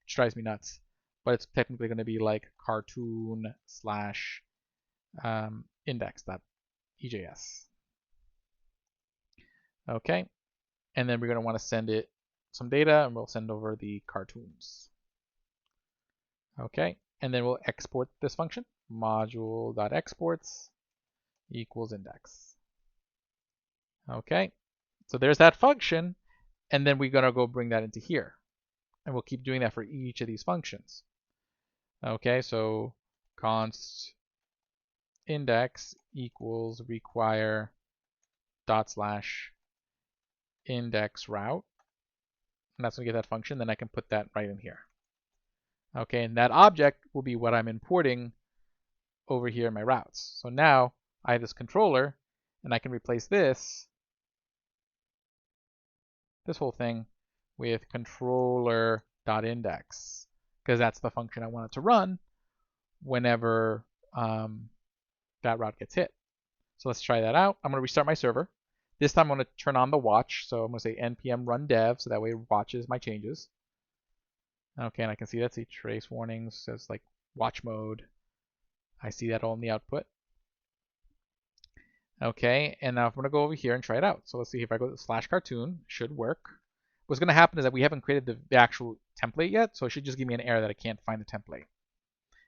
which drives me nuts. But it's technically going to be like cartoon slash index.ejs. Okay, and then we're going to want to send it some data, and we'll send over the cartoons. Okay, and then we'll export this function, module.exports equals index. Okay, so there's that function, and then we're going to go bring that into here. And we'll keep doing that for each of these functions. Okay, so const index equals require dot slash index route, and that's going to get that function. Then I can put that right in here. Okay, and that object will be what I'm importing over here in my routes. So now I have this controller, and I can replace this whole thing with controller.index, because that's the function I want it to run whenever that route gets hit. So let's try that out. I'm going to restart my server. This time I'm going to turn on the watch. So I'm going to say npm run dev, so that way it watches my changes. Okay, and I can see that. See trace warnings, says like watch mode. I see that all in the output. Okay, and now I'm going to go over here and try it out. So let's see if I go to /cartoon, should work. What's going to happen is that we haven't created the actual template yet, so it should just give me an error that I can't find the template.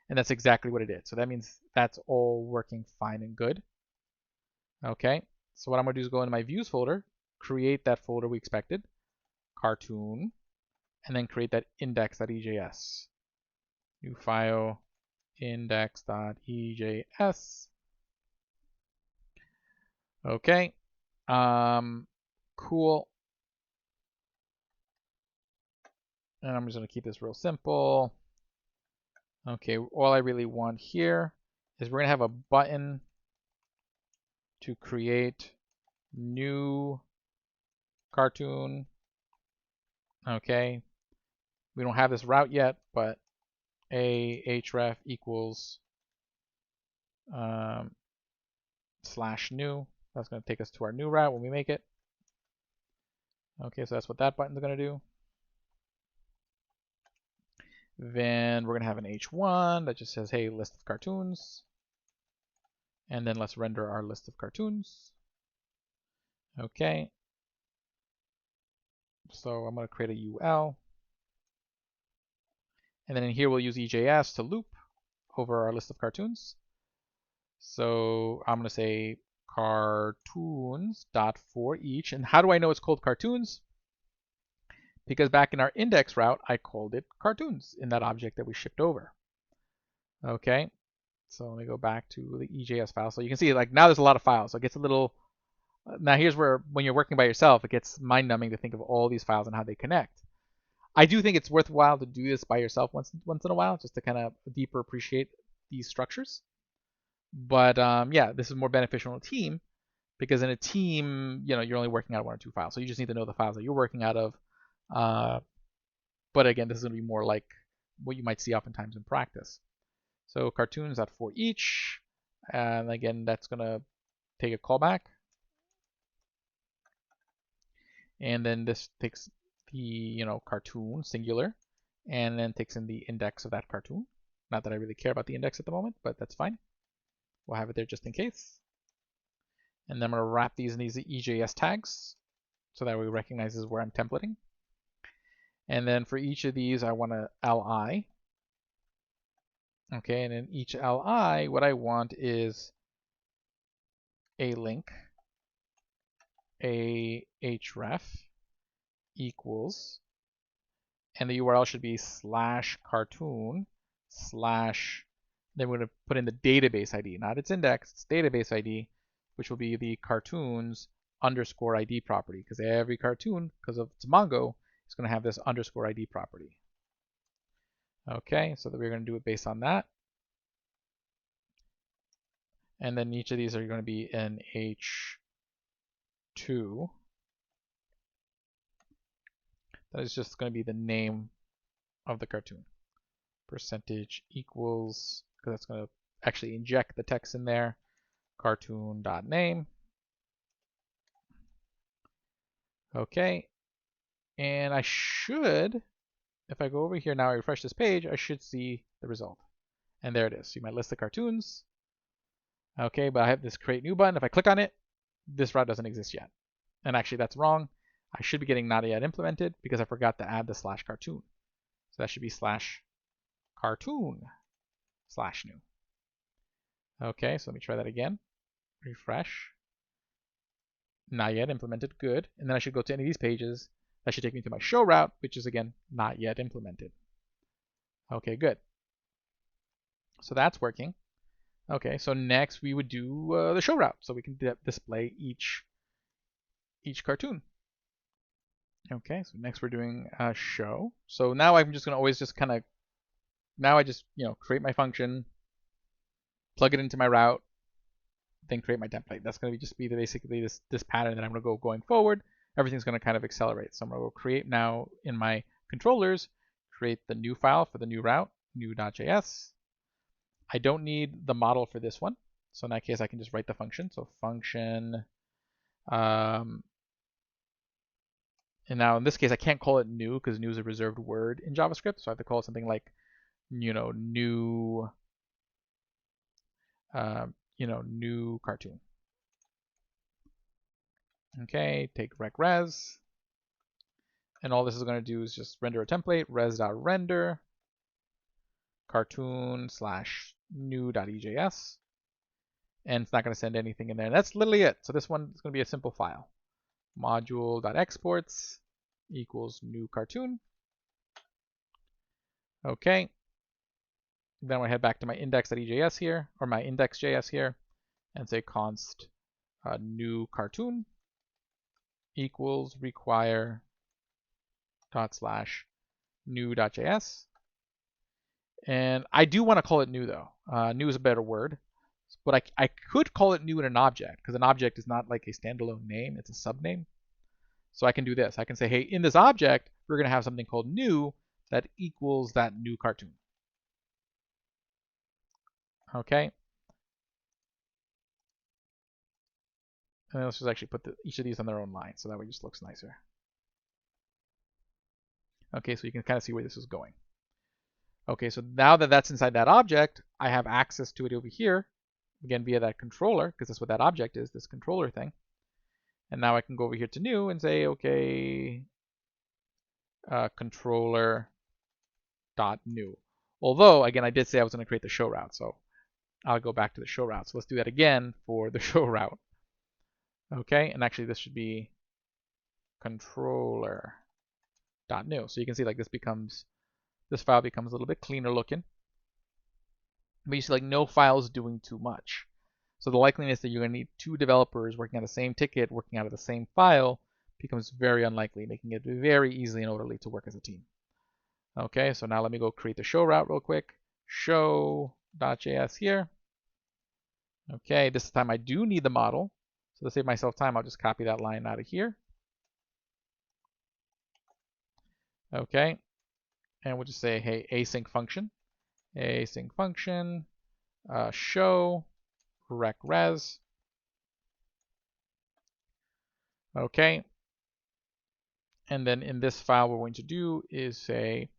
And that's exactly what it did. So that means that's all working fine and good. Okay, so what I'm going to do is go into my views folder, create that folder we expected, cartoon, and then create that index.ejs. New file, index.ejs. Okay, cool. And I'm just going to keep this real simple. Okay, all I really want here is we're going to have a button to create new cartoon. Okay, we don't have this route yet, but a href equals /new. That's going to take us to our new route when we make it. Okay, so that's what that button's going to do. Then we're going to have an h1 that just says, hey, list of cartoons. And then let's render our list of cartoons. Okay. So I'm going to create a UL. And then in here we'll use EJS to loop over our list of cartoons. So I'm going to say cartoons.forEach. And how do I know it's called cartoons? Because back in our index route, I called it cartoons in that object that we shipped over. Okay, so let me go back to the EJS file. So you can see, like, now there's a lot of files. So it gets a little, now here's where, when you're working by yourself, it gets mind-numbing to think of all these files and how they connect. I do think it's worthwhile to do this by yourself once in a while, just to kind of deeper appreciate these structures. But yeah, this is more beneficial in a team, because in a team, you know, you're only working out of 1 or 2 files. So you just need to know the files that you're working out of. But again, this is going to be more like what you might see oftentimes in practice. So cartoons.forEach, and again, that's going to take a callback. And then this takes the, you know, cartoon singular, and then takes in the index of that cartoon. Not that I really care about the index at the moment, but that's fine. We'll have it there just in case. And then I'm going to wrap these in these EJS tags, so that way it recognizes where I'm templating. And then for each of these, I want a li. Okay, and in each li, what I want is a link, a href equals, and the URL should be /cartoon/ then we're going to put in the database ID, not its index, it's database ID, which will be the cartoons _ID property, because every cartoon, because of its Mongo, is going to have this _ID property. Okay, so that we're going to do it based on that. And then each of these are going to be an H2. That is just going to be the name of the cartoon. Percentage equals, because that's going to actually inject the text in there, cartoon.name. Okay, and I should, if I go over here now, I refresh this page, I should see the result. And there it is. See my list of cartoons. Okay, but I have this create new button. If I click on it, this route doesn't exist yet. And actually that's wrong. I should be getting not yet implemented because I forgot to add the /cartoon. So that should be /cartoon/new. Okay, so let me try that again. Refresh. Not yet implemented, good. And then I should go to any of these pages. That should take me to my show route, which is again, not yet implemented. Okay, good. So that's working. Okay, so next we would do the show route. So we can display each cartoon. Okay, so next we're doing show. So now I'm just going to always just kind of, now I just, create my function, plug it into my route, then create my template. That's going to just be basically this pattern that I'm going to go going forward. Everything's going to kind of accelerate. So I'm going to go create now in my controllers, create the new file for the new route, new.js. I don't need the model for this one. So in that case, I can just write the function. So function, and now in this case, I can't call it new because new is a reserved word in JavaScript. So I have to call it something like, new, new cartoon. Okay, take rec.res. And all this is going to do is just render a template, res.render, cartoon / new.ejs. And it's not going to send anything in there. And that's literally it. So this one is going to be a simple file. Module.exports equals new cartoon. Okay. Then I head back to my index.ejs here, or my index.js here, and say const new cartoon equals require / new.js. And I do want to call it new though. New is a better word. But I could call it new in an object, because an object is not like a standalone name, it's a subname. So I can do this. I can say, hey, in this object, we're going to have something called new that equals that new cartoon. Okay. And then let's just actually put each of these on their own line, so that way it just looks nicer. Okay, so you can kind of see where this is going. Okay, so now that that's inside that object, I have access to it over here, again via that controller, because that's what that object is, this controller thing. And now I can go over here to new and say, okay, controller dot new. Although, again, I did say I was going to create the show route, so I'll go back to the show route. So let's do that again for the show route. Okay, and actually this should be controller dot new. So you can see like this file becomes a little bit cleaner looking. But you see like no file's doing too much. So the likeliness that you're going to need two developers working on the same ticket, working out of the same file, becomes very unlikely, making it very easy and orderly to work as a team. Okay, so now let me go create the show route real quick. Show.js here. Okay, this time I do need the model. So to save myself time, I'll just copy that line out of here. Okay, and we'll just say, hey, async function, show rec.res. Okay, and then in this file, what we're going to do is say,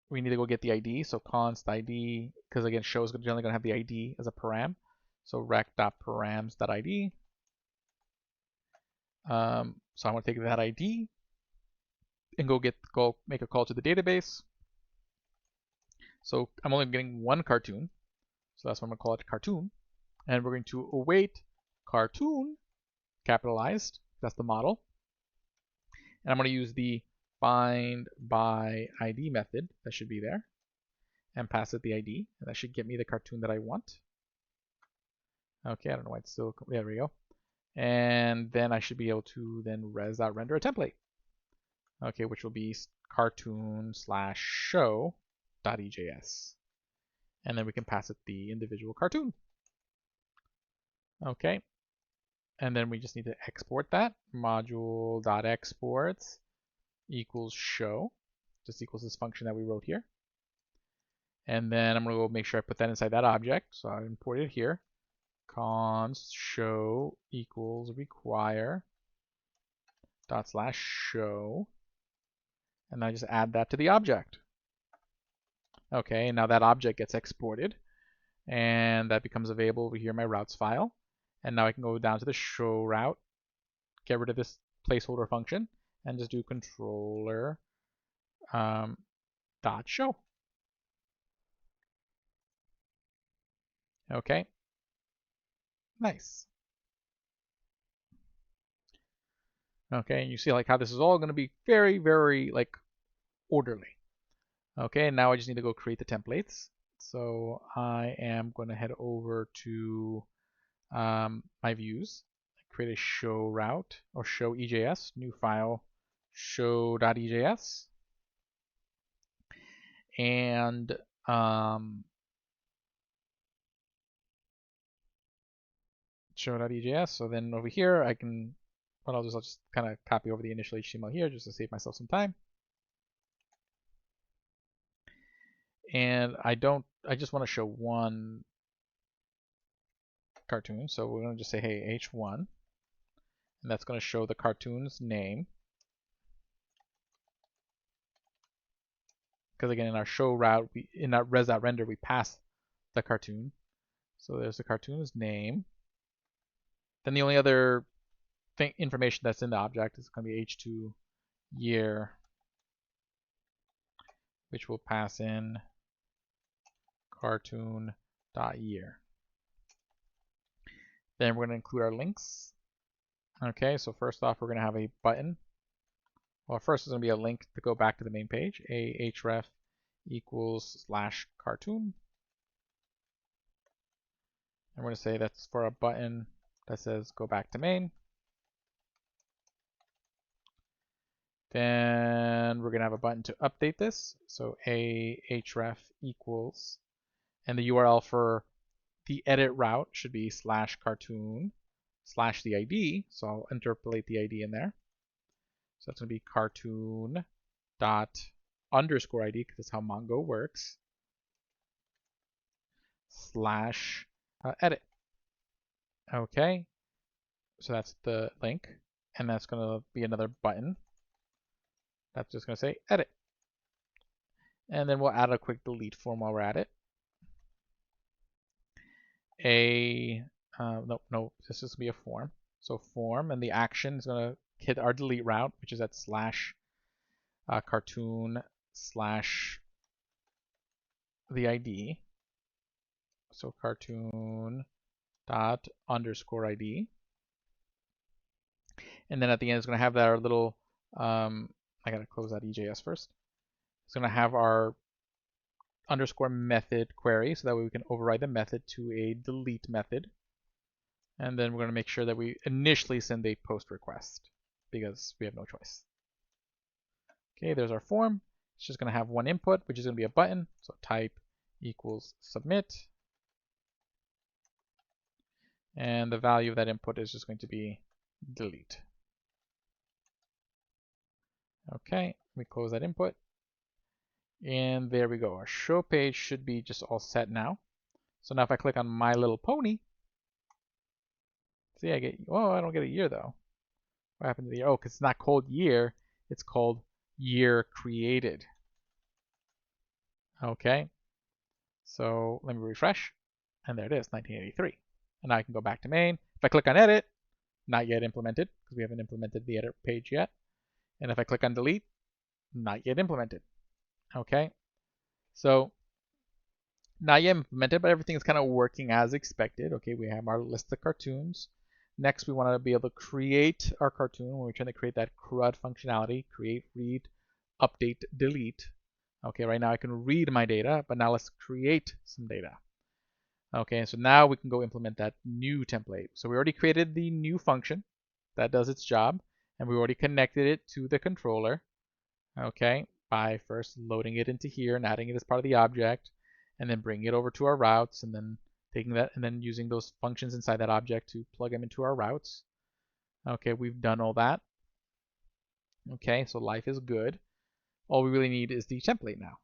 we need to go get the ID. So const ID, because again, show is generally going to have the ID as a param. So rec.params.id. So I'm going to take that ID and go make a call to the database. So I'm only getting one cartoon. So that's why I'm going to call it cartoon. And we're going to await cartoon, capitalized. That's the model. And I'm going to use the find by ID method that should be there and pass it the ID. And that should get me the cartoon that I want. Okay, I don't know why it's still, there we go. And then I should be able to then res.render a template. Okay, which will be cartoon / show.ejs. And then we can pass it the individual cartoon. Okay, and then we just need to export that. Module.exports equals show, just equals this function that we wrote here. And then I'm going to go make sure I put that inside that object. So I import it here. Const show equals require / show. And I just add that to the object. Okay, and now that object gets exported. And that becomes available over here in my routes file. And now I can go down to the show route, get rid of this placeholder function, and just do controller dot show. Okay, nice. Okay, and you see like how this is all going to be very, very like orderly. Okay, and now I just need to go create the templates. So I am going to head over to my views, create a show route or show EJS, new file, show.ejs. And show.ejs. So then over here, I'll just kind of copy over the initial HTML here just to save myself some time. And I just want to show one cartoon. So we're going to just say, hey, h1, and that's going to show the cartoon's name. Because again, in our show route, in our res.render, we pass the cartoon. So there's the cartoon's name. Then the only other information that's in the object is going to be h2 year, which will pass in cartoon.year. Then we're going to include our links. Okay, so first off, we're going to have a button. Well, first is going to be a link to go back to the main page, ahref equals /cartoon. And we're going to say that's for a button that says go back to main. Then we're going to have a button to update this. So ahref equals, and the URL for the edit route should be /cartoon / the ID. So I'll interpolate the ID in there. So that's going to be cartoon dot underscore ID, because that's how Mongo works, / edit. Okay, so that's the link, and that's going to be another button. That's just going to say edit. And then we'll add a quick delete form while we're at it. No, this is going to be a form. So form, and the action is going to hit our delete route, which is at /cartoon / the ID. So cartoon dot underscore ID. And then at the end, it's going to have our little, I got to close that EJS first. It's going to have our underscore method query, so that way we can override the method to a delete method. And then we're going to make sure that we initially send a post request, because we have no choice. Okay, there's our form. It's just going to have one input, which is going to be a button. So type equals submit. And the value of that input is just going to be delete. Okay, we close that input. And there we go. Our show page should be just all set now. So now if I click on My Little Pony, see, I don't get a year though. What happened to the year? Oh, because it's not called year, it's called year created. Okay, so let me refresh, and there it is, 1983. And now I can go back to main. If I click on edit, not yet implemented, because we haven't implemented the edit page yet. And if I click on delete, not yet implemented. Okay, so not yet implemented, but everything is kind of working as expected. Okay, we have our list of cartoons. Next, we want to be able to create our cartoon when we're trying to create that CRUD functionality, create, read, update, delete. Okay, right now I can read my data, but now let's create some data. Okay, so now we can go implement that new template. So we already created the new function that does its job, and we already connected it to the controller, okay, by first loading it into here and adding it as part of the object, and then bringing it over to our routes, and then taking that and then using those functions inside that object to plug them into our routes. Okay, we've done all that. Okay, so life is good. All we really need is the template now.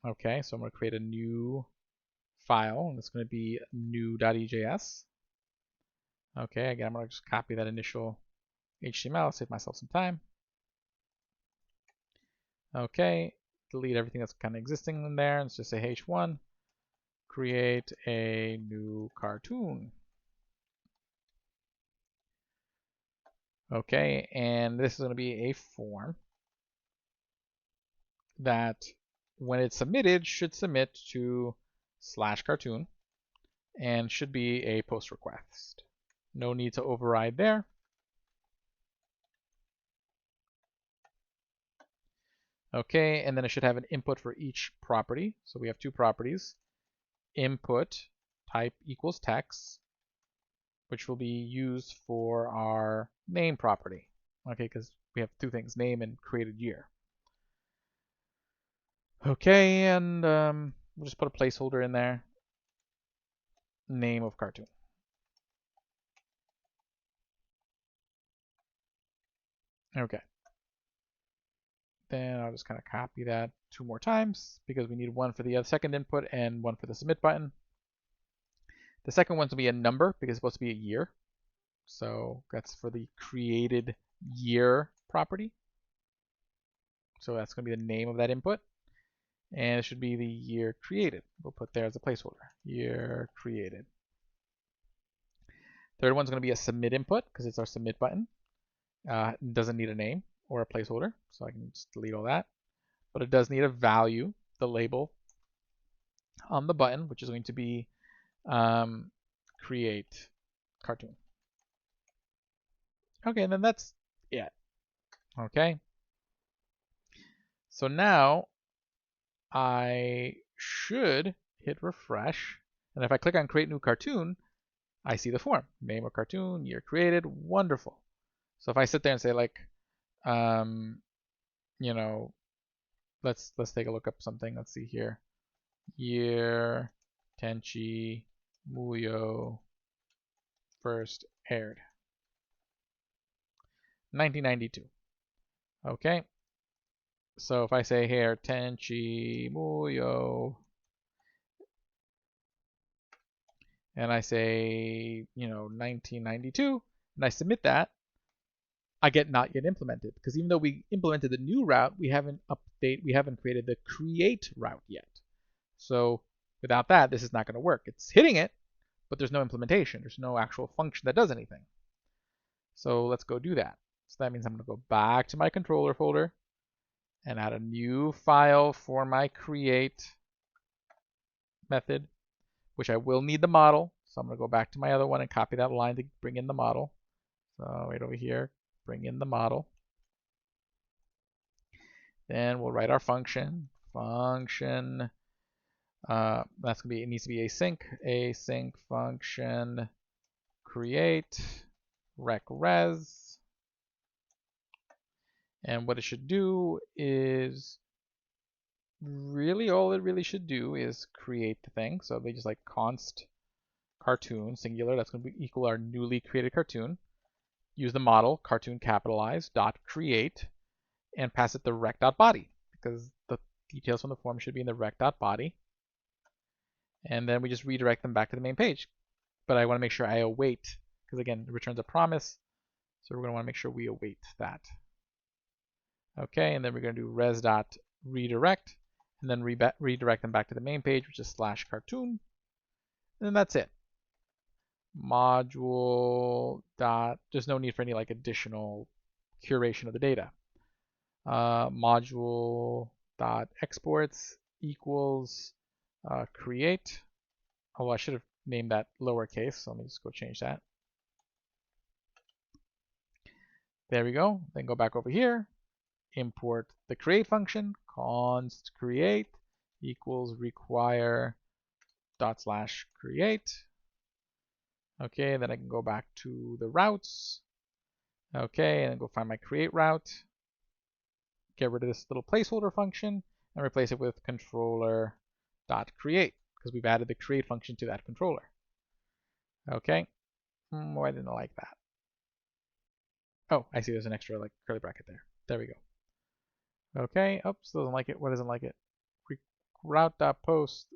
Okay, so I'm going to create a new file, and it's going to be new.ejs. Okay, again, I'm going to just copy that initial HTML, save myself some time. Okay, delete everything that's kind of existing in there, and let's just say h1, create a new cartoon. Okay, and this is going to be a form that when it's submitted should submit to /cartoon and should be a post request. No need to override there. Okay, and then it should have an input for each property. So we have two properties. Input type equals text, which will be used for our name property. Okay, because we have two things, name and created year. Okay, and we'll just put a placeholder in there. Name of cartoon. Okay. Then I'll just kind of copy that 2 more times because we need one for the second input and one for the submit button. The second one's will be a number because it's supposed to be a year. So that's for the created year property. So that's going to be the name of that input. And it should be the year created. We'll put there as a placeholder. Year created. Third one's going to be a submit input because it's our submit button. It doesn't need a name or a placeholder, so I can just delete all that. But it does need a value, the label on the button, which is going to be create cartoon. Okay, and then that's it. Okay. So now I should hit refresh, and if I click on create new cartoon, I see the form. Name of cartoon, year created, wonderful. So if I sit there and say like, you know, let's take a look up something. Let's see here. Year Tenchi Muyo first aired. 1992. Okay. So if I say here Tenchi Muyo, and I say, 1992, and I submit that, I get not yet implemented because even though we implemented the new route, we haven't created the create route yet. So without that, this is not going to work. It's hitting it, but there's no implementation. There's no actual function that does anything. So let's go do that. So that means I'm going to go back to my controller folder and add a new file for my create method, which I will need the model. So I'm going to go back to my other one and copy that line to bring in the model. So right over here, bring in the model. Then we'll write our function. Function. That's gonna be, it needs to be async function create rec res. And what it should do is really all it really should do is create the thing. So they just like const cartoon singular. That's going to be equal our newly created cartoon. Use the model cartoon capitalized dot create and pass it the rec.body because the details from the form should be in the rec.body. And then we just redirect them back to the main page. But I want to make sure I await because again it returns a promise. So we're going to want to make sure we await that. Okay, and then we're going to do res.redirect and then redirect them back to the main page, which is /cartoon. And then that's it. Module dot, there's no need for any like additional curation of the data. Module dot exports equals create. Oh, I should have named that lowercase, so let me just go change that. There we go. Then go back over here, import the create function, const create equals require dot / create. Okay, then I can go back to the routes. Okay, and then go find my create route. Get rid of this little placeholder function and replace it with controller.create because we've added the create function to that controller. Okay, why didn't I like that? Oh, I see there's an extra like curly bracket there. There we go. Okay, oops, doesn't like it. What doesn't like it? Route.post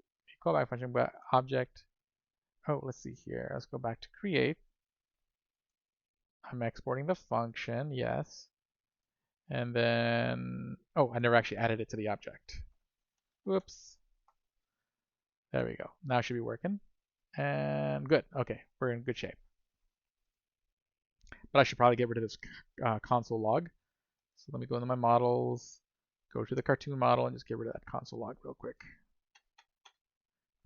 callback function, but object. Oh, let's see here. Let's go back to create. I'm exporting the function, yes. And then, oh, I never actually added it to the object. Whoops. There we go. Now it should be working. And good. Okay, we're in good shape. But I should probably get rid of this console log. So let me go into my models, go to the cartoon model, and just get rid of that console log real quick.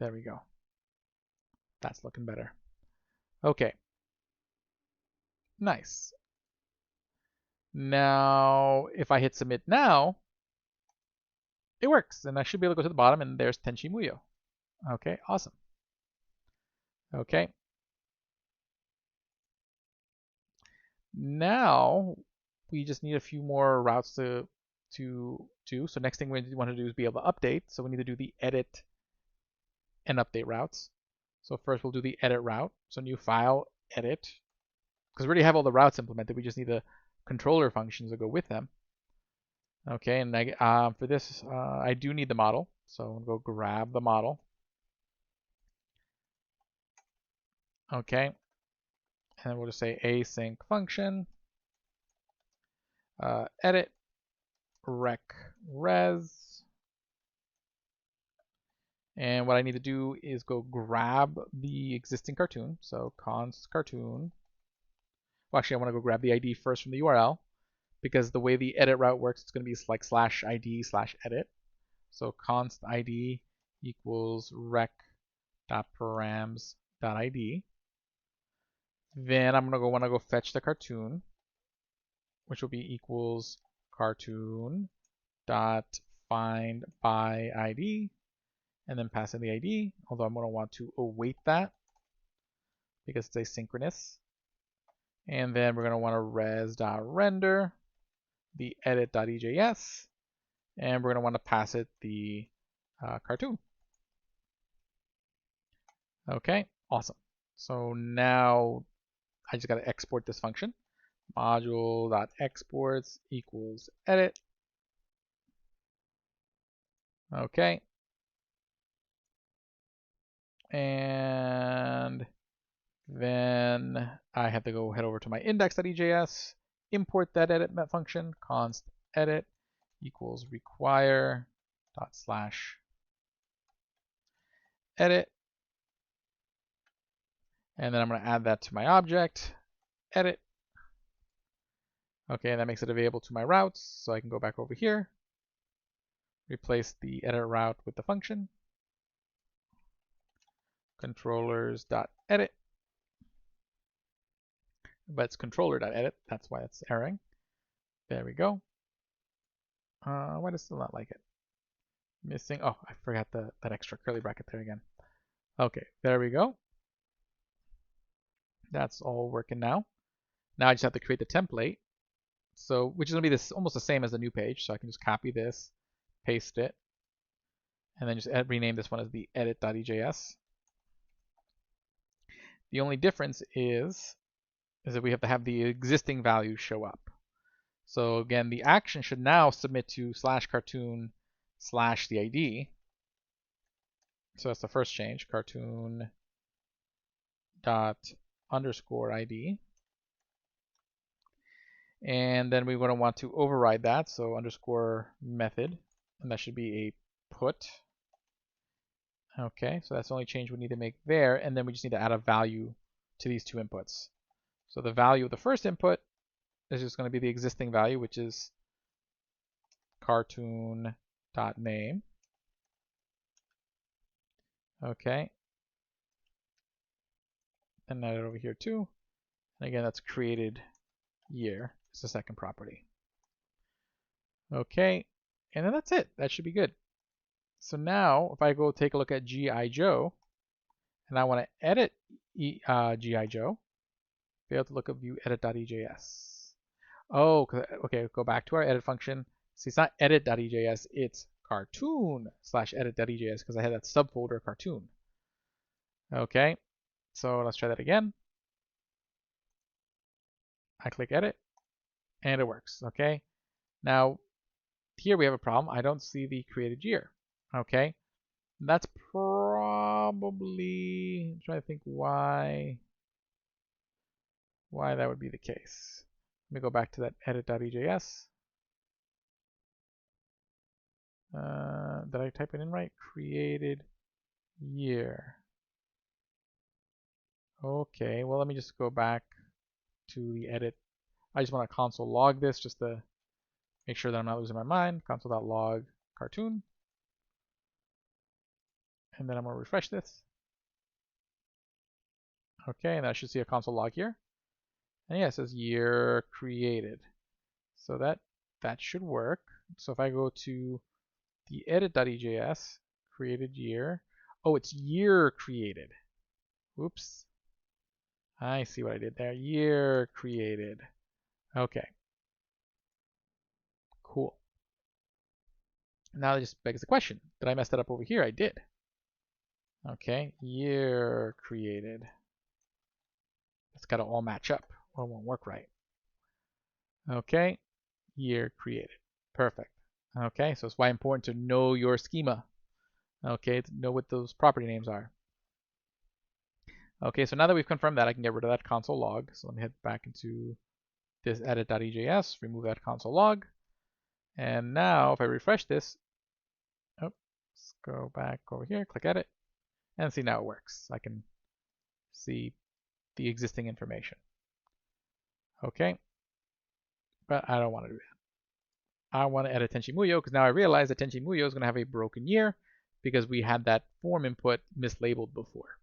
There we go. That's looking better. Okay. Nice. Now, if I hit submit now, it works. And I should be able to go to the bottom, and there's Tenchi Muyo. Okay, awesome. Okay. Now we just need a few more routes to do. So next thing we want to do is be able to update. So we need to do the edit and update routes. So first we'll do the edit route. So new file, edit. Because we already have all the routes implemented, we just need the controller functions to go with them. Okay, and for this, I do need the model. So I'm going to go grab the model. Okay, and we'll just say async function, edit, rec res. And what I need to do is go grab the existing cartoon. So const cartoon. Well, actually, I want to go grab the ID first from the URL, because the way the edit route works, it's going to be like /ID/edit. So const ID equals rec.params.id. Then I'm going to want to go fetch the cartoon, which will be equals cartoon.findById, and then pass in the ID, although I'm going to want to await that because it's asynchronous. And then we're going to want to res.render the edit.ejs, and we're going to want to pass it the cartoon. Okay, awesome. So now I just got to export this function. Module.exports equals edit. Okay. And then I have to go head over to my index.ejs, import that edit function, const edit equals require dot slash edit. And then I'm going to add that to my object, edit. Okay, and that makes it available to my routes. So I can go back over here, replace the edit route with the function, controllers.edit. But it's controller.edit. That's why it's erroring. There we go. Why does it still not like it? Missing. Oh, I forgot that extra curly bracket there again. Okay, there we go. That's all working now. Now I just have to create the template. So, which is going to be this almost the same as the new page. So I can just copy this, paste it, and then just rename this one as the edit.ejs. The only difference is that we have to have the existing values show up. So again, the action should now submit to /cartoon/the ID. So that's the first change, cartoon._ID. And then we're going to want to override that, so underscore method, and that should be a put. Okay, so that's the only change we need to make there, and then we just need to add a value to these two inputs. So the value of the first input is just going to be the existing value, which is cartoon.name. Okay. And add it over here too. And again, that's created year. It's the second property. Okay. And then that's it. That should be good. So now if I go take a look at G.I. Joe, and I want to edit G.I. Joe, be able to look at view edit.ejs. Oh, okay, go back to our edit function. See, it's not edit.ejs, it's cartoon/edit.ejs because I had that subfolder cartoon. Okay, so let's try that again. I click edit, and it works. Okay, now here we have a problem. I don't see the created year. Okay, that's probably, I'm trying to think why that would be the case. Let me go back to that edit.ejs. Did I type it in right? Created year. Okay, well, let me just go back to the edit. I just want to console log this just to make sure that I'm not losing my mind. Console.log cartoon. And then I'm going to refresh this. Okay, and I should see a console log here. And yeah, it says year created. So that should work. So if I go to the edit.ejs, created year. Oh, it's year created. Oops. I see what I did there. Year created. Okay. Cool. Now it just begs the question, did I mess that up over here? I did. Okay, year created. It's got to all match up or it won't work right. Okay, year created. Perfect. Okay, so it's why important to know your schema. Okay, to know what those property names are. Okay, so now that we've confirmed that, I can get rid of that console log. So let me head back into this edit.ejs, remove that console log. And now if I refresh this, let's go back over here, click edit, and see now it works. I can see the existing information. Okay, but I don't want to do that. I want to edit Tenchi Muyo because now I realize that Tenchi Muyo is going to have a broken year because we had that form input mislabeled before.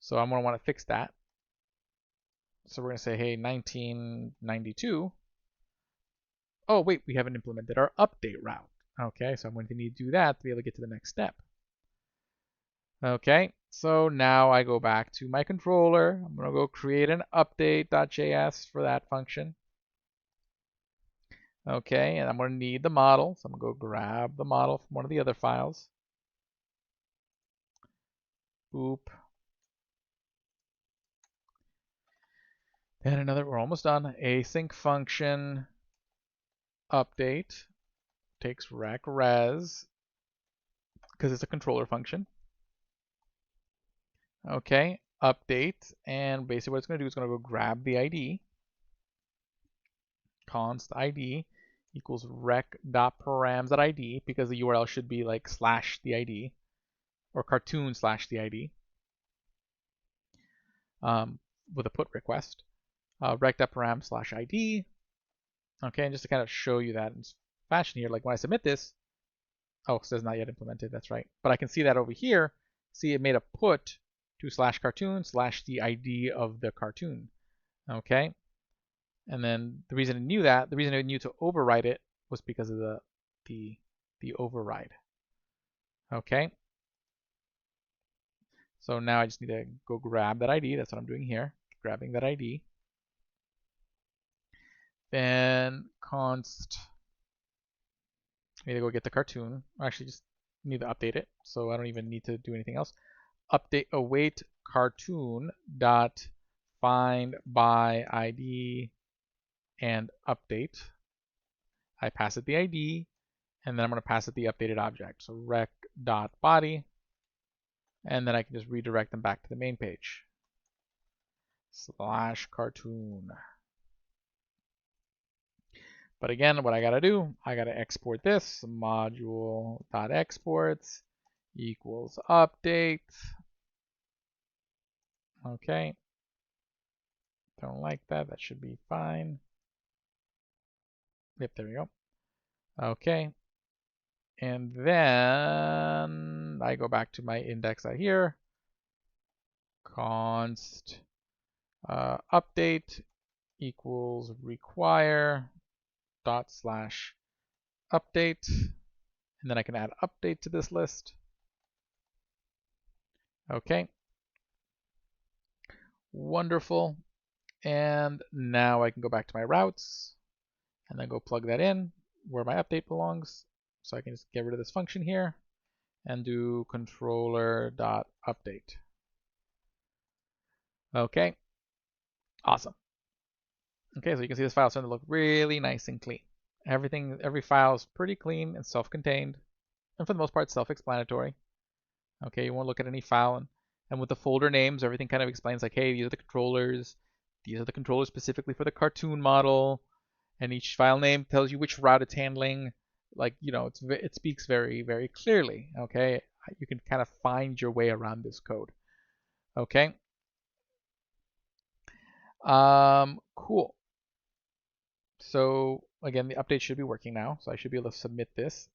So I'm going to want to fix that. So we're going to say, hey, 1992. Oh, wait, we haven't implemented our update route. Okay, so I'm going to need to do that to be able to get to the next step. Okay, so now I go back to my controller. I'm going to go create an update.js for that function. Okay, and I'm going to need the model. So I'm going to go grab the model from one of the other files. Boop. And another, we're almost done. Async function update takes rec res because it's a controller function. Okay, update, and basically what it's going to do is going to go grab the ID, const ID equals rec.params.id because the URL should be like slash the ID or cartoon slash the ID with a put request. Rec.param slash ID. Okay, and just to kind of show you that in fashion here, like when I submit this, oh, it says not yet implemented, that's right. But I can see that over here, see it made a put to slash cartoon slash the ID of the cartoon. Okay, and then the reason it knew that, the reason it knew to override it was because of the override. Okay, so now I just need to go grab that ID. That's what I'm doing here, grabbing that ID. Then const, I need to go get the cartoon. I actually just need to update it, so I don't even need to do anything else. Update await cartoon dot find by ID and update. I pass it the ID, and then I'm going to pass it the updated object. So rec dot body, and then I can just redirect them back to the main page. Slash cartoon. But again, what I got to do, I got to export this module.exports equals update. Okay. Don't like that. That should be fine. Yep, there we go. Okay. And then I go back to my index out here. Const update equals require dot slash update. And then I can add update to this list. Okay. Wonderful. And now I can go back to my routes and then go plug that in where my update belongs. So I can just get rid of this function here and do controller.update. Okay, awesome. Okay, so you can see this file is starting to look really nice and clean. Every file is pretty clean and self-contained, and for the most part self-explanatory. Okay, you won't look at any file, and with the folder names, everything kind of explains like, hey, these are the controllers specifically for the cartoon model, and each file name tells you which route it's handling. Like, you know, it speaks very, very clearly. Okay, you can kind of find your way around this code. Okay. Cool. So again, the update should be working now. So I should be able to submit this.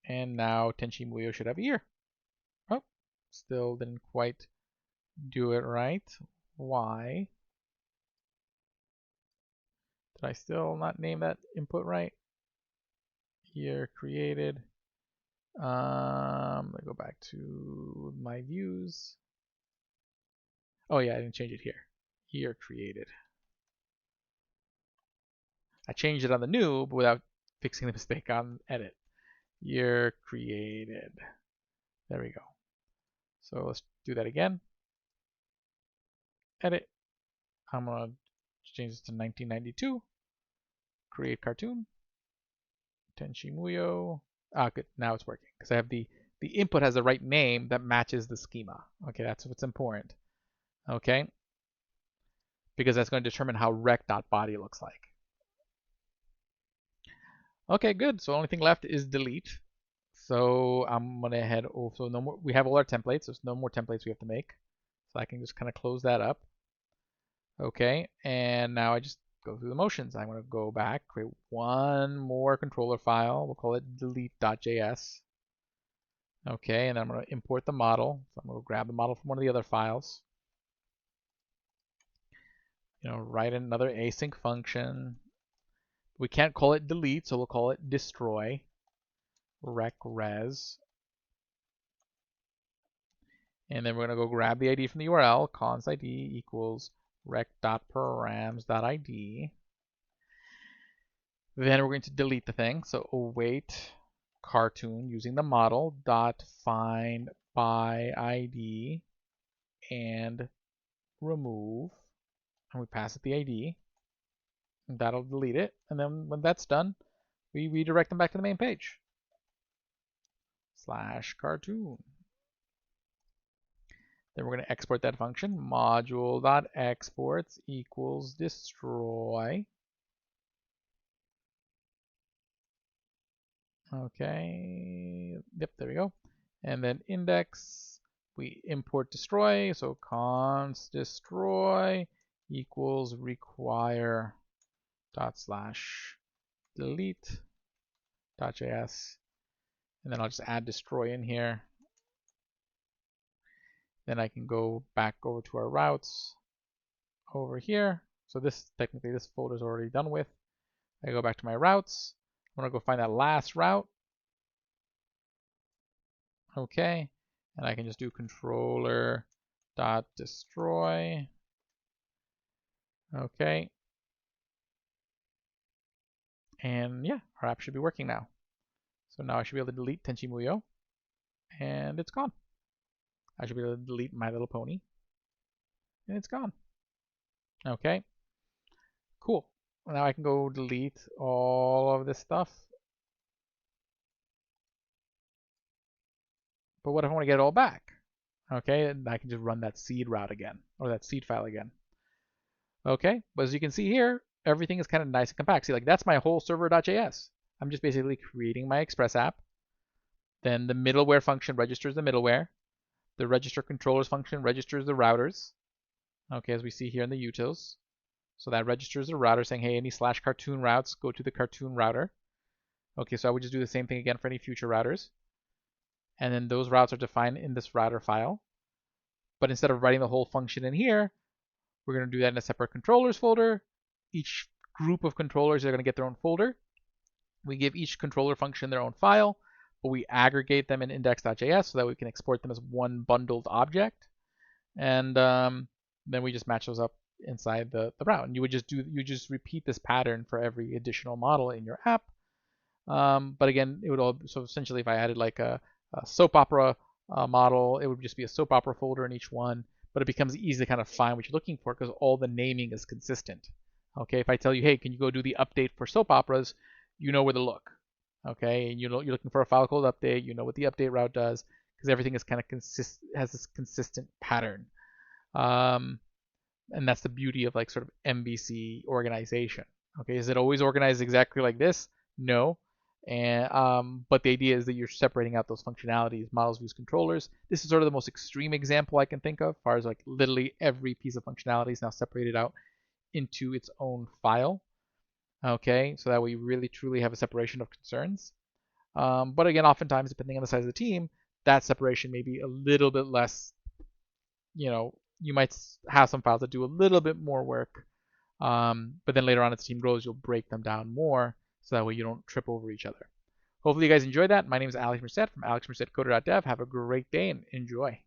And now Tenchi Muyo should have a year. Oh, still didn't quite do it right. Why? Did I still not name that input right? Year created. Let me go back to my views. Oh yeah, I didn't change it here. Year created. I changed it on the new, but without fixing the mistake on edit. Year created. There we go. So let's do that again. Edit. I'm going to change this to 1992. Create cartoon. Tenshi Muyo. Ah, good. Now it's working because I have the input has the right name that matches the schema. Okay, that's what's important. Okay, because that's going to determine how rec.body looks like. Okay, good. So the only thing left is delete. So I'm gonna head over. So no more. We have all our templates. There's no more templates we have to make. So I can just kind of close that up. Okay, and now I just go through the motions. I'm gonna go back, create one more controller file. We'll call it delete.js. Okay, and then I'm gonna import the model. So I'm gonna grab the model from one of the other files. Write another async function. We can't call it delete, so we'll call it destroy. Rec.res. And then we're going to go grab the ID from the URL, const ID equals rec.params.id. Then we're going to delete the thing, so await cartoon using the model dot find by ID and remove, and we pass it the ID. And that'll delete it, and then when that's done, we redirect them back to the main page. /cartoon. Then we're going to export that function, module.exports equals destroy. Okay, yep, there we go. And then index, we import destroy, so const destroy equals require dot slash delete .js. And then I'll just add destroy in here. Then I can go back over to our routes over here. So technically this folder is already done with. I go back to my routes. I'm gonna go find that last route. Okay, and I can just do controller.destroy. Okay. And yeah, our app should be working now. So now I should be able to delete Tenchi Muyo, and it's gone. I should be able to delete My Little Pony, and it's gone. Okay, cool. Now I can go delete all of this stuff. But what if I want to get it all back? Okay, and I can just run that seed route again, or that seed file again. Okay, but as you can see here, everything is kind of nice and compact. See, like that's my whole server.js. I'm just basically creating my Express app. Then the middleware function registers the middleware. The register controllers function registers the routers. Okay, as we see here in the utils. So that registers the router saying, hey, any /cartoon routes go to the cartoon router. Okay, so I would just do the same thing again for any future routers. And then those routes are defined in this router file. But instead of writing the whole function in here, we're going to do that in a separate controllers folder. Each group of controllers are going to get their own folder. We give each controller function their own file, but we aggregate them in index.js so that we can export them as one bundled object. And then we just match those up inside the route. And you just repeat this pattern for every additional model in your app. But again, it would all, so essentially if I added like a soap opera model, it would just be a soap opera folder in each one, but it becomes easy to kind of find what you're looking for because all the naming is consistent. Okay, if I tell you, hey, can you go do the update for soap operas, you know where to look. Okay, and you're looking for a file called update, you know what the update route does, because everything is kind of has this consistent pattern. And that's the beauty of like sort of MVC organization. Okay, is it always organized exactly like this? No. And but the idea is that you're separating out those functionalities, models, views, controllers. This is sort of the most extreme example I can think of, as far as like literally every piece of functionality is now separated out into its own file. Okay, so that way you really truly have a separation of concerns. But again, oftentimes, depending on the size of the team, that separation may be a little bit less. You might have some files that do a little bit more work, but then later on as the team grows, you'll break them down more, so that way you don't trip over each other. Hopefully you guys enjoyed that. My name is Alex Merced from AlexMercedCoder.dev. Have a great day and enjoy.